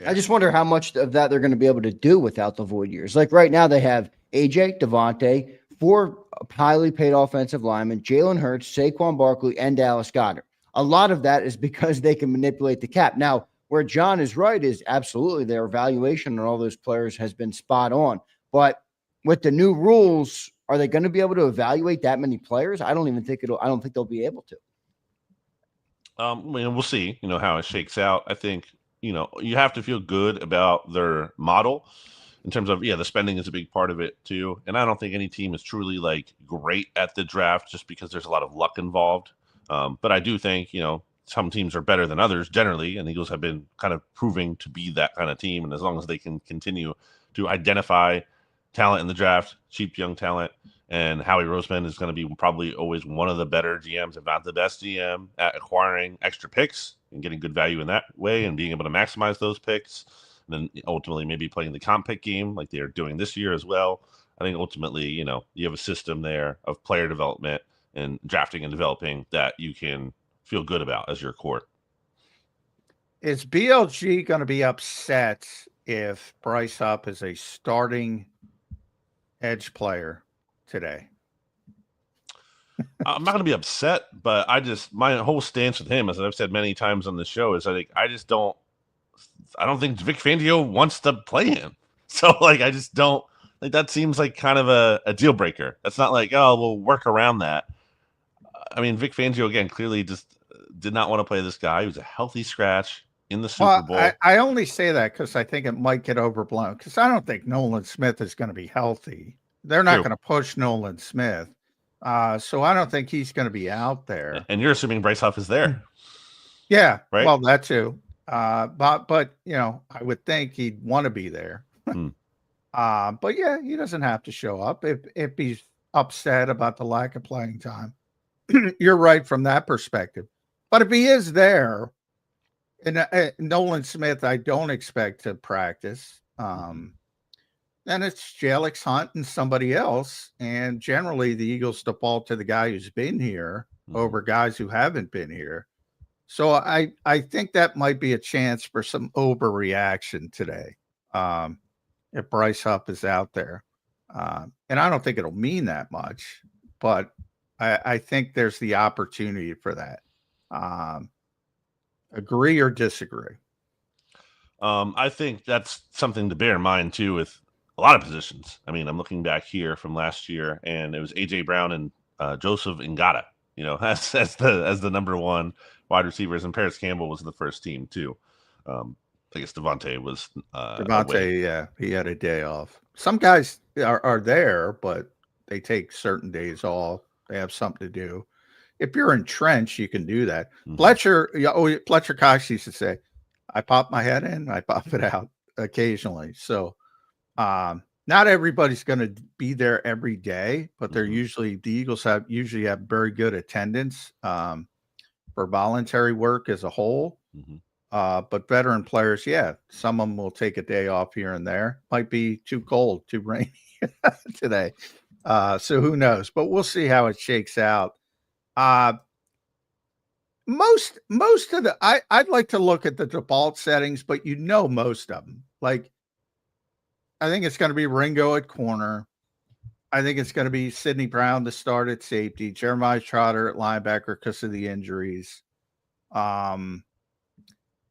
I just wonder how much of that they're going to be able to do without the void years. Like right now, they have AJ, Devontae, 4 highly paid offensive linemen, Jalen Hurts, Saquon Barkley, and Dallas Goedert. A lot of that is because they can manipulate the cap. Now, where John is right is absolutely their evaluation on all those players has been spot on. But with the new rules, are they going to be able to evaluate that many players? I don't think they'll be able to. We'll see, how it shakes out. I think, you have to feel good about their model in terms of, the spending is a big part of it too. And I don't think any team is truly like great at the draft just because there's a lot of luck involved. But I do think, some teams are better than others generally, and the Eagles have been kind of proving to be that kind of team. And as long as they can continue to identify talent in the draft, cheap young talent, and Howie Roseman is going to be probably always one of the better GMs, if not the best GM, at acquiring extra picks and getting good value in that way and being able to maximize those picks. And then ultimately maybe playing the comp pick game like they are doing this year as well. I think ultimately, you have a system there of player development and drafting and developing that you can feel good about as your core. Is BLG going to be upset if Bryce Hupp is a starting edge player today? I'm not going to be upset, but my whole stance with him, as I've said many times on the show, is I don't think Vic Fangio wants to play him. So I just don't that seems like kind of a deal breaker. That's not like, oh, we'll work around that. I mean, Vic Fangio, again, clearly just did not want to play this guy. He was a healthy scratch in the Super Bowl. I only say that because I think it might get overblown because I don't think Nolan Smith is going to be healthy. They're not going to push Nolan Smith. So I don't think he's going to be out there. And you're assuming Bryce Huff is there. Yeah. Right. Well, that too. But I would think he'd want to be there. But yeah, he doesn't have to show up if he's upset about the lack of playing time. You're right from that perspective. But if he is there, and Nolan Smith, I don't expect to practice. Then it's Jalix Hunt and somebody else. And generally, the Eagles default to the guy who's been here over guys who haven't been here. So I think that might be a chance for some overreaction today if Bryce Huff is out there. And I don't think it'll mean that much, but I think there's the opportunity for that. Agree or disagree? I think that's something to bear in mind too with a lot of positions. I mean, I'm looking back here from last year, and it was AJ Brown and Joseph Ngata, as the number one wide receivers, and Paris Campbell was the first team too. I guess Devontae was Devontae, yeah, he had a day off. Some guys are there, but they take certain days off. They have something to do. If you're entrenched, you can do that. Fletcher Cox used to say, I pop my head in, I pop it out occasionally. So not everybody's going to be there every day, but they're the Eagles usually have very good attendance for voluntary work as a whole. But veteran players, yeah, some of them will take a day off here and there. Might be too cold, too rainy today. So who knows? But we'll see how it shakes out. Most of the I'd like to look at the default settings, but most of them. Like I think it's going to be Ringo at corner. I think it's going to be Sidney Brown to start at safety, Jeremiah Trotter at linebacker because of the injuries.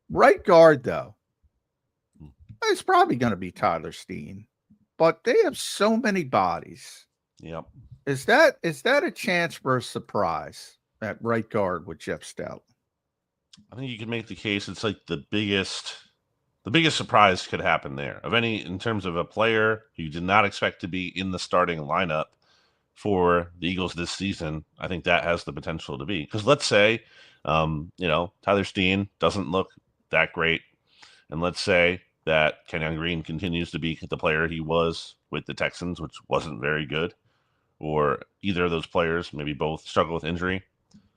Right guard, though, it's probably going to be Tyler Steen, but they have so many bodies. Yep. Is that a chance for a surprise at right guard with Jeff Stout? I think you can make the case it's like the biggest surprise could happen there of any in terms of a player you did not expect to be in the starting lineup for the Eagles this season. I think that has the potential to be, because let's say, Tyler Steen doesn't look that great. And let's say that Kenyon Green continues to be the player he was with the Texans, which wasn't very good, or either of those players, maybe both, struggle with injury.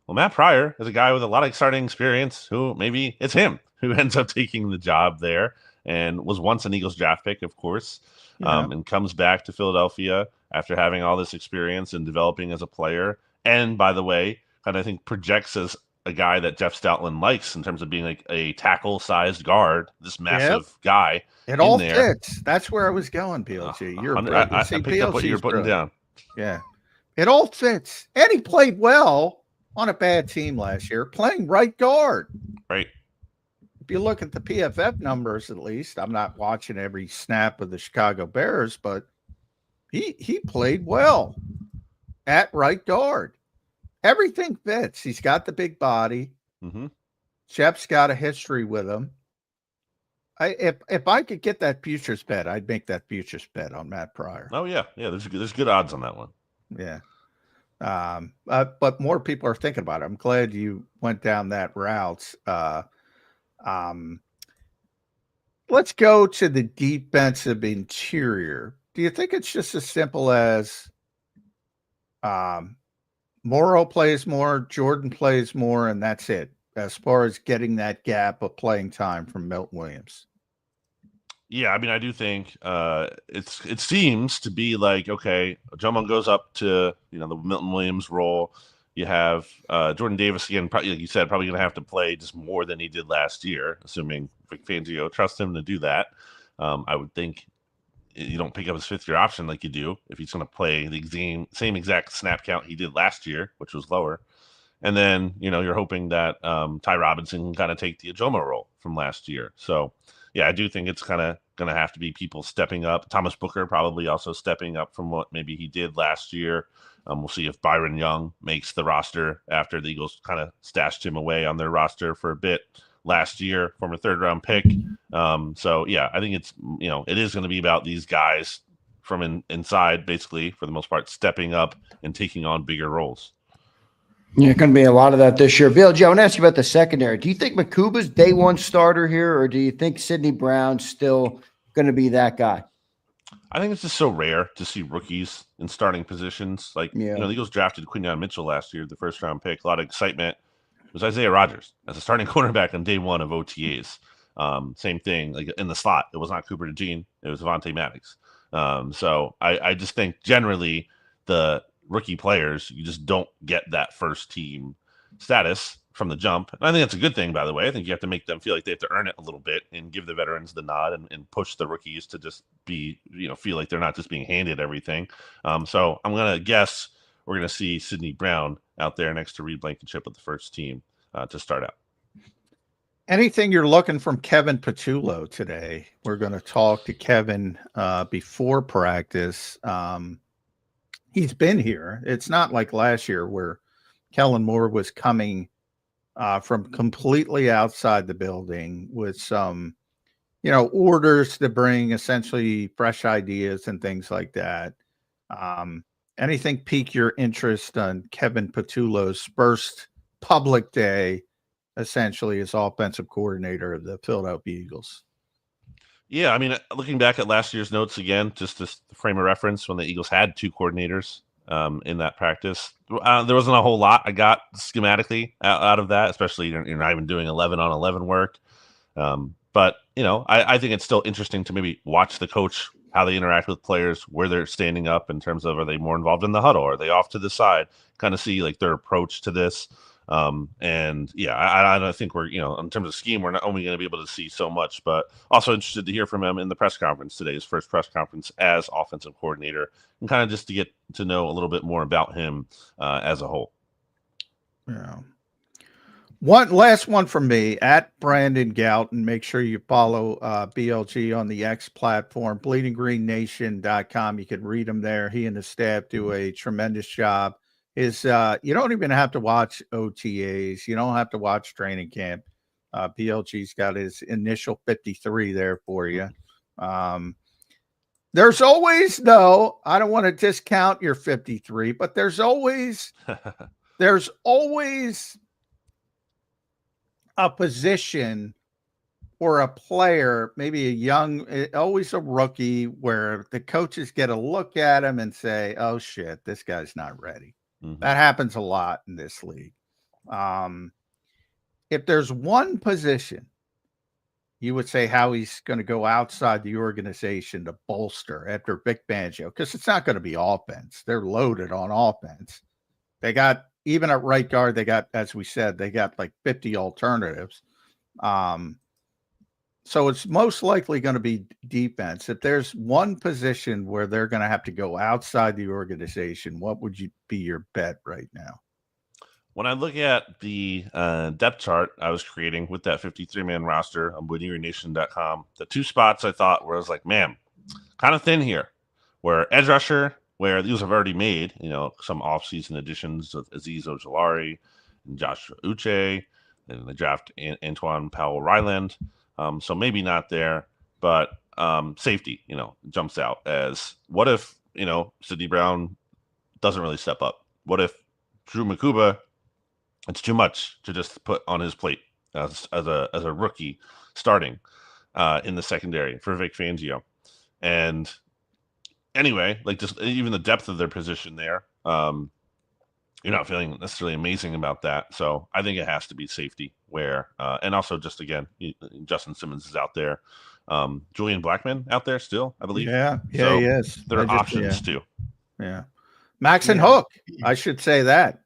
Well, Matt Pryor is a guy with a lot of starting experience who maybe it's him who ends up taking the job there and was once an Eagles draft pick, of course, and comes back to Philadelphia after having all this experience and developing as a player. And by the way, kind of, I think projects as a guy that Jeff Stoutland likes in terms of being like a tackle-sized guard, this massive guy. It all fits. That's where I was going, PLG. You're I picked up what you were putting down. Yeah. It all fits. And he played well on a bad team last year, playing right guard. Right. If you look at the PFF numbers, at least, I'm not watching every snap of the Chicago Bears, but he played well at right guard. Everything fits. He's got the big body. Mm-hmm. Jeff's got a history with him. If I could get that futures bet, I'd make that futures bet on Matt Pryor. Oh yeah. There's good odds on that one. Yeah. But more people are thinking about it. I'm glad you went down that route. Let's go to the defensive interior. Do you think it's just as simple as Morrow plays more, Jordan plays more, and that's it, as far as getting that gap of playing time from Milton Williams? Yeah, I mean, I do think it seems to be like, okay, Jomo goes up to the Milton Williams role. You have Jordan Davis again, probably, like you said, probably going to have to play just more than he did last year, assuming Vic Fangio trusts him to do that. I would think you don't pick up his fifth-year option like you do if he's going to play the same exact snap count he did last year, which was lower. And then, you're hoping that Ty Robinson can kind of take the Ajomo role from last year. So, yeah, I do think it's kind of going to have to be people stepping up. Thomas Booker probably also stepping up from what maybe he did last year. We'll see if Byron Young makes the roster after the Eagles kind of stashed him away on their roster for a bit last year, former third-round pick. So, yeah, I think it's, it is going to be about these guys from inside, basically, for the most part, stepping up and taking on bigger roles. Yeah, going to be a lot of that this year. Bill, I want to ask you about the secondary. Do you think Makuba's day one starter here, or do you think Sidney Brown's still going to be that guy? I think it's just so rare to see rookies in starting positions. Like, the Eagles drafted Quinyon Mitchell last year, the first-round pick. A lot of excitement. It was Isaiah Rodgers as a starting cornerback on day one of OTAs. Same thing, like in the slot. It was not Cooper DeJean. It was Avonte Maddox. So I just think generally the rookie players, you just don't get that first team status from the jump. And I think that's a good thing, by the way. I think you have to make them feel like they have to earn it a little bit and give the veterans the nod and push the rookies to just be, feel like they're not just being handed everything. So I'm going to guess we're going to see Sidney Brown out there next to Reed Blankenship with the first team to start out. Anything you're looking from Kevin Patulo today? We're going to talk to Kevin before practice. He's been here. It's not like last year where Kellen Moore was coming from completely outside the building with some, orders to bring essentially fresh ideas and things like that. Anything pique your interest on Kevin Patulo's first public day, essentially as offensive coordinator of the Philadelphia Eagles? Yeah, I mean, looking back at last year's notes again, just to frame of reference, when the Eagles had two coordinators in that practice, there wasn't a whole lot I got schematically out of that, especially you're not even doing 11-on-11 work. But, I think it's still interesting to maybe watch the coach, how they interact with players, where they're standing up in terms of, are they more involved in the huddle? Are they off to the side? Kind of see like their approach to this. And yeah, I think we're, in terms of scheme, we're not only going to be able to see so much, but also interested to hear from him in the press conference today, his first press conference as offensive coordinator, and kind of just to get to know a little bit more about him as a whole. Yeah. One last one from me at Brandon Gouton. Make sure you follow BLG on the X platform, bleedinggreennation.com. You can read him there. He and his staff do a tremendous job. You don't even have to watch OTAs. You don't have to watch training camp. BLG's got his initial 53 there for you. There's always, though, I don't want to discount your 53, but there's always a position or a player, maybe always a rookie, where the coaches get a look at him and say, oh shit, this guy's not ready. Mm-hmm. That happens a lot in this league. If there's one position you would say Howie's going to go outside the organization to bolster after Vic Fangio, because it's not going to be offense. They're loaded on offense. They got even at right guard, they got, as we said, they got like 50 alternatives. So it's most likely going to be defense. If there's one position where they're going to have to go outside the organization, what would be your bet right now? When I look at the depth chart I was creating with that 53-man roster on BooneyRNation.com, the two spots I thought where I was like, man, kind of thin here, where edge rusher, where these have already made, some offseason additions of Azeez Ojulari and Joshua Uche, and the draft Antoine Powell-Ryland. So maybe not there, but safety, jumps out as what if, Sidney Brown doesn't really step up? What if Drew Makuba, it's too much to just put on his plate as a rookie starting in the secondary for Vic Fangio? And anyway, like just even the depth of their position there, you're not feeling necessarily amazing about that. So I think it has to be safety where, and also just again, Justin Simmons is out there. Julian Blackman out there still, I believe. Yeah, so he is. There are options too. Yeah. Max and Hook, I should say that.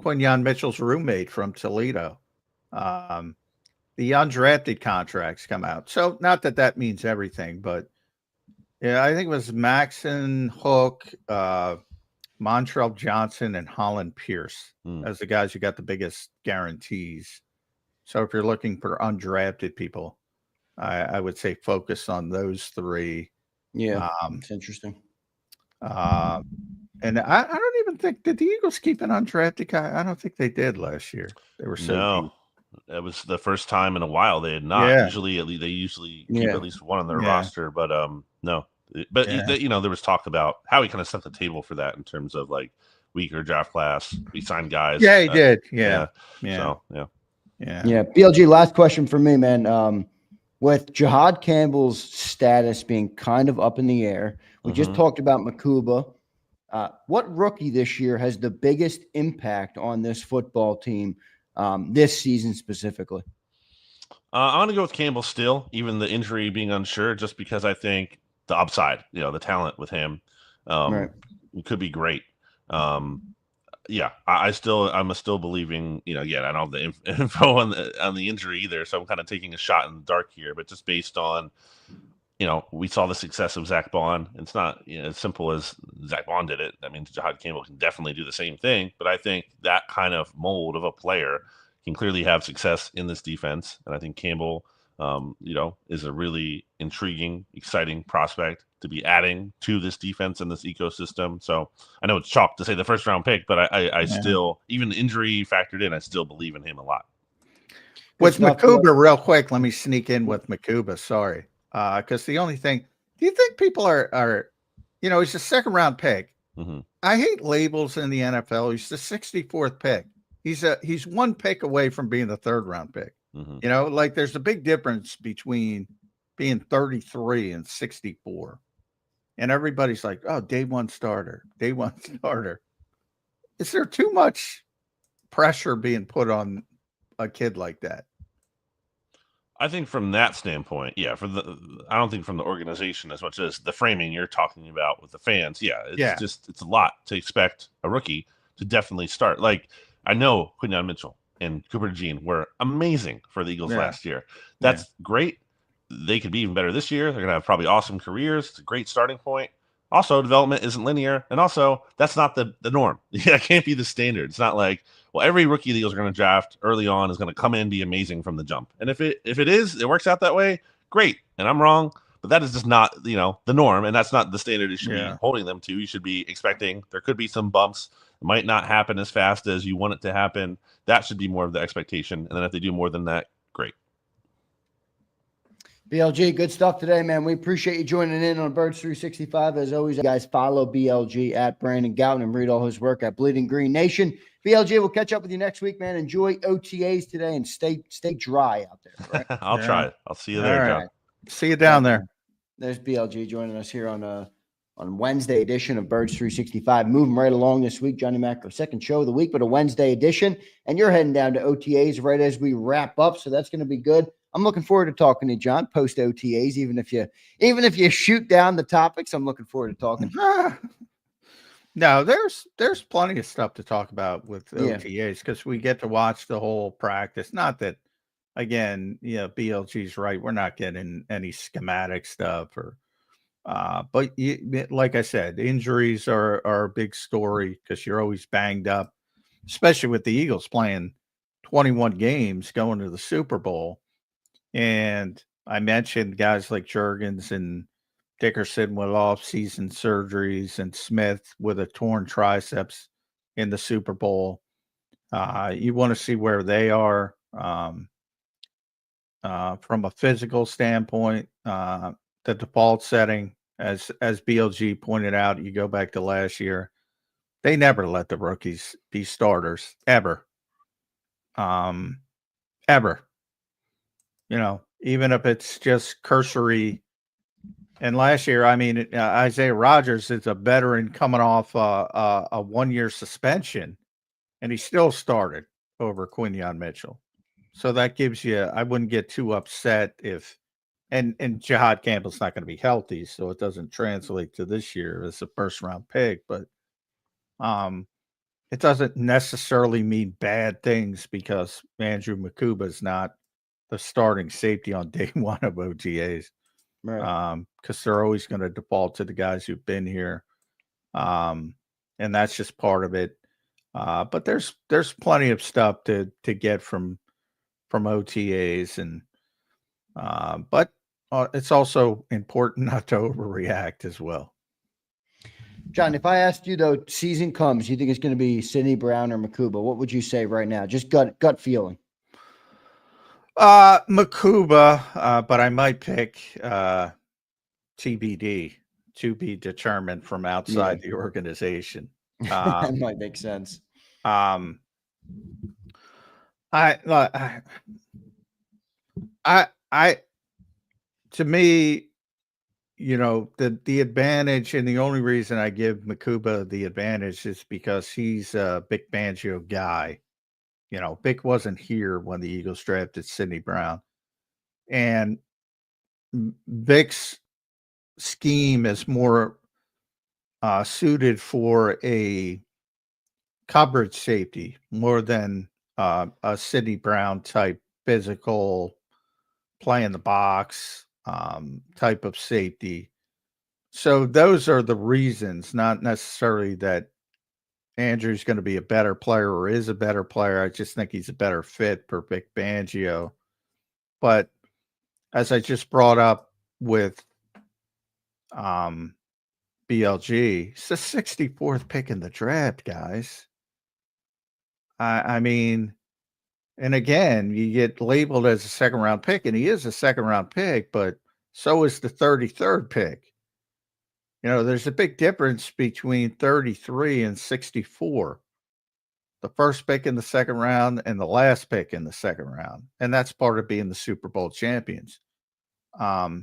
Quinyon Mitchell's roommate from Toledo. The undrafted contracts come out. So not that means everything, but yeah, I think it was Max and Hook, Montrell Johnson, and Holland Pierce as the guys who got the biggest guarantees. So if you're looking for undrafted people, I would say focus on those three. Yeah, it's interesting. And I don't even think, did the Eagles keep an undrafted guy? I don't think they did last year. They were so deep. It was the first time in a while they had not. Yeah. They usually keep at least one on their roster, but no. But there was talk about how he kind of set the table for that in terms of like weaker draft class. We signed guys. Yeah, he did. Yeah. So BLG, last question for me, man. With Jahad Campbell's status being kind of up in the air, we just talked about Makuba. What rookie this year has the biggest impact on this football team this season specifically? I'm going to go with Campbell still, even the injury being unsure, just because I think the upside, the talent with him could be great. I'm still believing, again, I don't have the info on the injury either, so I'm kind of taking a shot in the dark here, but just based on, we saw the success of Zach Bond. It's not as simple as Zach Bond did it. I mean, Jahad Campbell can definitely do the same thing, but I think that kind of mold of a player can clearly have success in this defense. And I think Campbell, is a really intriguing, exciting prospect to be adding to this defense and this ecosystem. So I know it's chalk to say the first round pick, but I still, even injury factored in, I still believe in him a lot. With Makuba, real quick, let me sneak in with Makuba. Sorry. Because the only thing, do you think people are he's a second round pick. I hate labels in the NFL. He's the 64th pick. He's one pick away from being the third round pick. Like there's a big difference between being 33 and 64. And everybody's like, oh, day one starter. Is there too much pressure being put on a kid like that? I think from that standpoint, I don't think from the organization as much as the framing you're talking about with the fans. It's a lot to expect a rookie to definitely start. Like I know Quinyon Mitchell and Cooper DeJean were amazing for the Eagles last year. That's great. They could be even better this year. They're going to have probably awesome careers. It's a great starting point. Also, development isn't linear. And also, that's not the norm. That can't be the standard. It's not like, well, every rookie the Eagles are going to draft early on is going to come in and be amazing from the jump. And if it is, it works out that way, great. And I'm wrong. But that is just not, the norm. And that's not the standard you should be holding them to. You should be expecting there could be some bumps. It might not happen as fast as you want it to happen. That should be more of the expectation. And then if they do more than that, great. BLG, good stuff today, man. We appreciate you joining in on Birds 365. As always, guys, follow BLG at Brandon Gouton and read all his work at Bleeding Green Nation. BLG, we'll catch up with you next week, man. Enjoy OTAs today and stay dry out there. Right? I'll try it. I'll see you there, John. Right. See you down there. There's BLG joining us here on Wednesday edition of Birds 365. Moving right along this week, Johnny Mac, our second show of the week, but a Wednesday edition. And you're heading down to OTAs right as we wrap up, so that's going to be good. I'm looking forward to talking to you, John, post OTAs, even if you shoot down the topics. I'm looking forward to talking. No, there's plenty of stuff to talk about with Yeah. OTAs because we get to watch the whole practice. Not that, again, BLG's right. We're not getting any schematic stuff but like I said, injuries are a big story because you're always banged up, especially with the Eagles playing 21 games going to the Super Bowl. And I mentioned guys like Juergens and Dickerson with off-season surgeries and Smith with a torn triceps in the Super Bowl. You want to see where they are from a physical standpoint. The default setting, as BLG pointed out, you go back to last year, they never let the rookies be starters ever. Ever. Even if it's just cursory. And last year, I mean, Isaiah Rodgers is a veteran coming off a 1-year suspension, and he still started over Quinyon Mitchell. So that gives you, I wouldn't get too upset if, and Jahad Campbell's not going to be healthy, so it doesn't translate to this year as a first round pick, but it doesn't necessarily mean bad things because Andrew Makuba is not the starting safety on day one of OTAs. Right. Because they're always going to default to the guys who've been here. And that's just part of it. But there's plenty of stuff to get from OTAs and but it's also important not to overreact as well. John, if I asked you though, season comes, you think it's going to be Sidney Brown or Makuba? What would you say right now? Just gut feeling. Makuba, but I might pick TBD, to be determined from outside the organization. That might make sense. To me, the advantage, and the only reason I give Makuba the advantage is because he's a Vic Fangio guy. Vic wasn't here when the Eagles drafted Sidney Brown, and Vic's scheme is more suited for a coverage safety more than a Sidney Brown type physical play in the box type of safety. So those are the reasons, not necessarily that Andrew's going to be a better player or is a better player. I just think he's a better fit for Vic Fangio. But as I just brought up with BLG, it's the 64th pick in the draft, guys. I mean, and again, you get labeled as a second round pick, and he is a second round pick, but so is the 33rd pick. There's a big difference between 33 and 64. The first pick in the second round and the last pick in the second round. And that's part of being the Super Bowl champions. If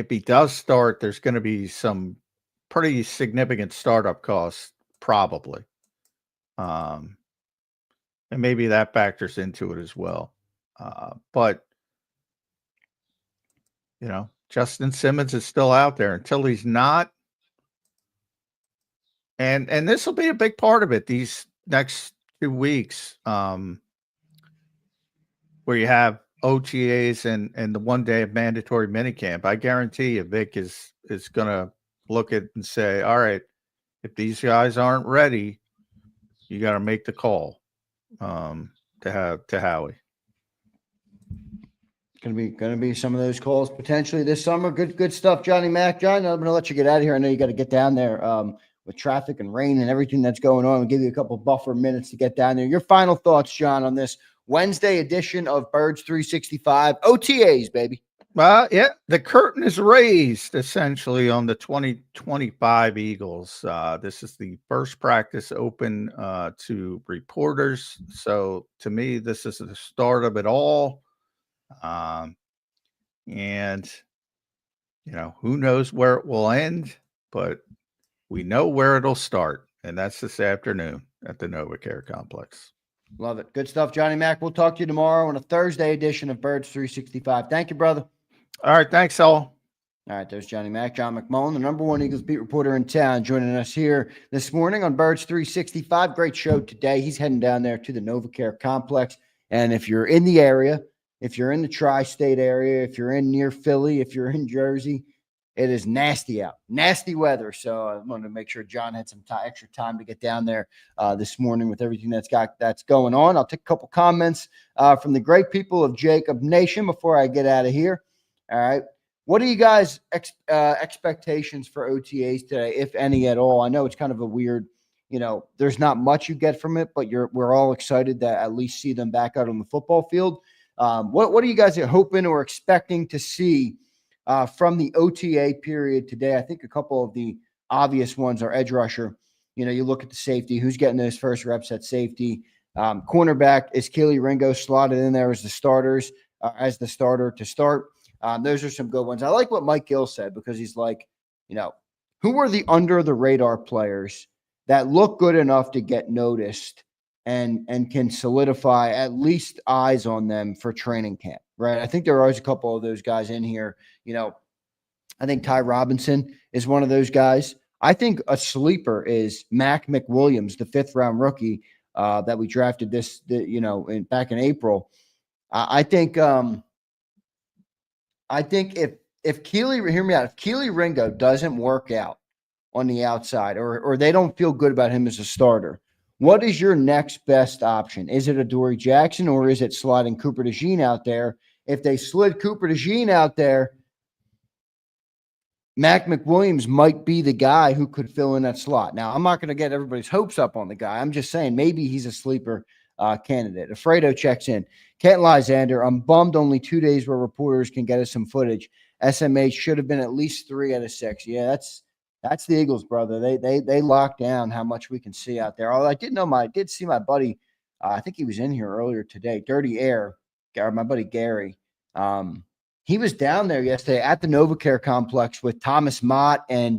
he does start, there's going to be some pretty significant startup costs, probably. And maybe that factors into it as well. But Justin Simmons is still out there until he's not. And this will be a big part of it these next 2 weeks, where you have OTAs and the 1 day of mandatory minicamp. I guarantee you Vic is going to look at and say, all right, if these guys aren't ready, you got to make the call to Howie. Going to be some of those calls potentially this summer. Good stuff, Johnny Mac. John, I'm going to let you get out of here. I know you got to get down there with traffic and rain and everything that's going on. We'll give you a couple buffer minutes to get down there. Your final thoughts, John, on this Wednesday edition of Birds 365 OTAs, baby. Yeah, the curtain is raised essentially on the 2025 Eagles. This is the first practice open to reporters. So to me, this is the start of it all. And who knows where it will end, but we know where it'll start, and that's this afternoon at the NovaCare Complex. Love it. Good stuff, Johnny Mac. We'll talk to you tomorrow on a Thursday edition of Birds 365. Thank you, brother. All right. Thanks, all. All right, there's Johnny Mac, John McMullen, the #1 Eagles beat reporter in town, joining us here this morning on Birds 365. Great show today. He's heading down there to the NovaCare complex. And if you're in the area, if you're in the tri-state area, if you're in near Philly, if you're in Jersey, it is nasty out, nasty weather. So I wanted to make sure John had some extra time to get down there this morning with everything that's going on. I'll take a couple comments from the great people of JAKIB Nation before I get out of here. All right. What are you guys' expectations for OTAs today, if any at all? I know it's kind of a weird, there's not much you get from it, but we're all excited to at least see them back out on the football field. What are you guys hoping or expecting to see from the OTA period today? I think a couple of the obvious ones are edge rusher. You look at the safety, who's getting those first reps at safety. Cornerback, is Keely Ringo slotted in there as the starter to start? Those are some good ones. I like what Mike Gill said, because he's like, who are the under the radar players that look good enough to get noticed and can solidify at least eyes on them for training camp, right? I think there are always a couple of those guys in here. I think Ty Robinson is one of those guys. I think a sleeper is Mac McWilliams, the 5th round rookie that we drafted back in April. I think if Keely, hear me out, if Keely Ringo doesn't work out on the outside, or they don't feel good about him as a starter, what is your next best option? Is it Adoree Jackson, or is it sliding Cooper DeJean out there? If they slid Cooper DeJean out there, Mac McWilliams might be the guy who could fill in that slot. Now, I'm not going to get everybody's hopes up on the guy. I'm just saying maybe he's a sleeper candidate. Alfredo checks in. Can't lie, Zander. I'm bummed only 2 days where reporters can get us some footage. SMH should have been at least 3 out of 6. Yeah, that's the Eagles, brother. They lock down how much we can see out there. Although I did see my buddy. I think he was in here earlier today. Dirty Air, my buddy Gary. He was down there yesterday at the NovaCare complex with Thomas Mott and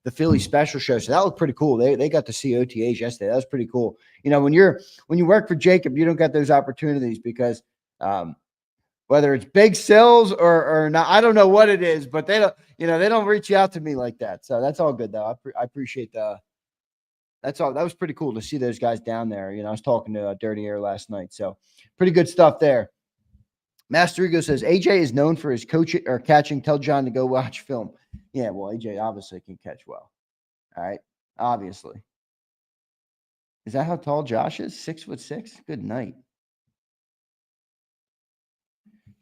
the Philly Special Show. So that looked pretty cool. They got to see OTAs yesterday. That was pretty cool. When you work for JAKIB, you don't get those opportunities because whether it's big sales or not, I don't know what it is, but they don't reach out to me like that. So that's all good though. I appreciate that's all. That was pretty cool to see those guys down there. I was talking to Dirty Air last night. So pretty good stuff there. Master Ego says AJ is known for his coaching or catching. Tell John to go watch film. Yeah, well, AJ obviously can catch well. All right, obviously. Is that how tall Josh is? 6'6"? Good night.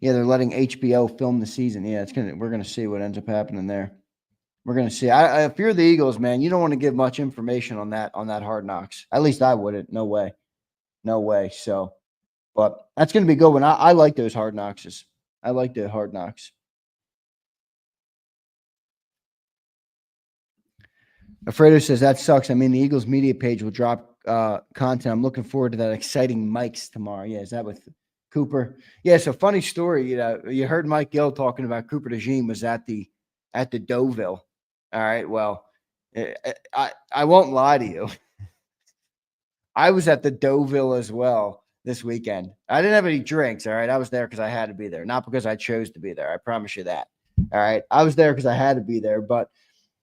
Yeah, they're letting HBO film the season. Yeah, we're gonna see what ends up happening there. We're gonna see. If you're the Eagles, man, you don't want to give much information on that Hard Knocks. At least I wouldn't. No way. So. But that's going to be a good one. I like those Hard Knocks. I like the Hard Knocks. Alfredo says, that sucks. I mean, the Eagles media page will drop content. I'm looking forward to that exciting mics tomorrow. Yeah, is that with Cooper? Yeah, so funny story. You heard Mike Gill talking about Cooper DeJean was at the Deauville. All right, well, I won't lie to you. I was at the Deauville as well this weekend. I didn't have any drinks, all right? I was there because I had to be there, not because I chose to be there. I promise you that, all right? I was there because I had to be there, but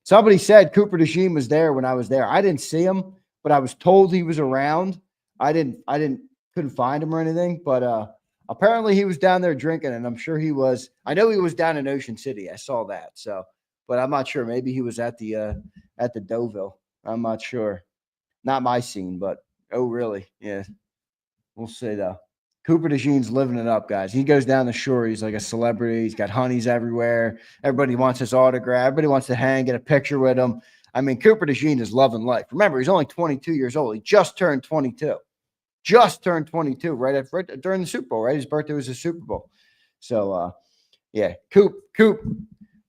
somebody said Cooper DeJean was there when I was there. I didn't see him, but I was told he was around. Couldn't find him or anything, but apparently he was down there drinking, and I'm sure he was. I know he was down in Ocean City. I saw that, so, but I'm not sure. Maybe he was at the Deauville. I'm not sure. Not my scene, but oh, really? Yeah. We'll see, though. Cooper DeJean's living it up, guys. He goes down the shore. He's like a celebrity. He's got honeys everywhere. Everybody wants his autograph. Everybody wants to get a picture with him. I mean, Cooper DeJean is loving life. Remember, he's only 22 years old. He just turned 22. Right during the Super Bowl, right? His birthday was the Super Bowl. So, yeah, Coop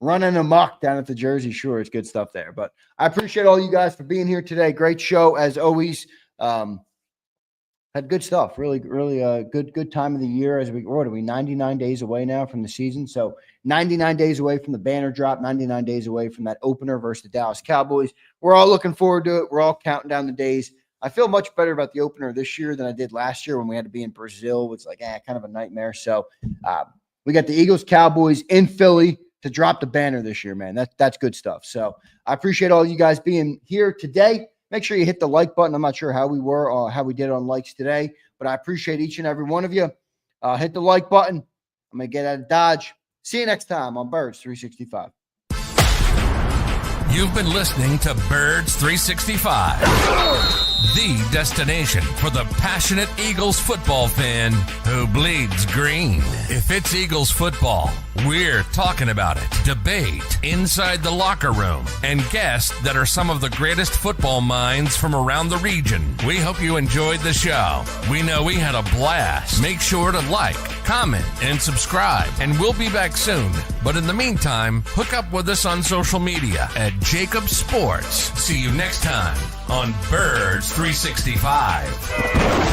running amok down at the Jersey Shore. It's good stuff there. But I appreciate all you guys for being here today. Great show, as always. Had good stuff. Really good time of the year. What are we 99 days away now from the season? So 99 days away from the banner drop, 99 days away from that opener versus the Dallas Cowboys. We're all looking forward to it. We're all counting down the days. I feel much better about the opener this year than I did last year when we had to be in Brazil. It's like kind of a nightmare. So we got the Eagles Cowboys in Philly drop the banner this year, man. That's good stuff. So I appreciate all you guys being here today. Make sure you hit the like button. I'm not sure how we did on likes today, but I appreciate each and every one of you. Hit the like button. I'm going to get out of Dodge. See you next time on Birds 365. You've been listening to Birds 365, the destination for the passionate Eagles football fan who bleeds green. If it's Eagles football, we're talking about it. Debate inside the locker room and guests that are some of the greatest football minds from around the region. We hope you enjoyed the show. We know we had a blast. Make sure to like, comment, and subscribe, and we'll be back soon. But in the meantime, hook up with us on social media at JAKIB Sports. See you next time on Birds 365.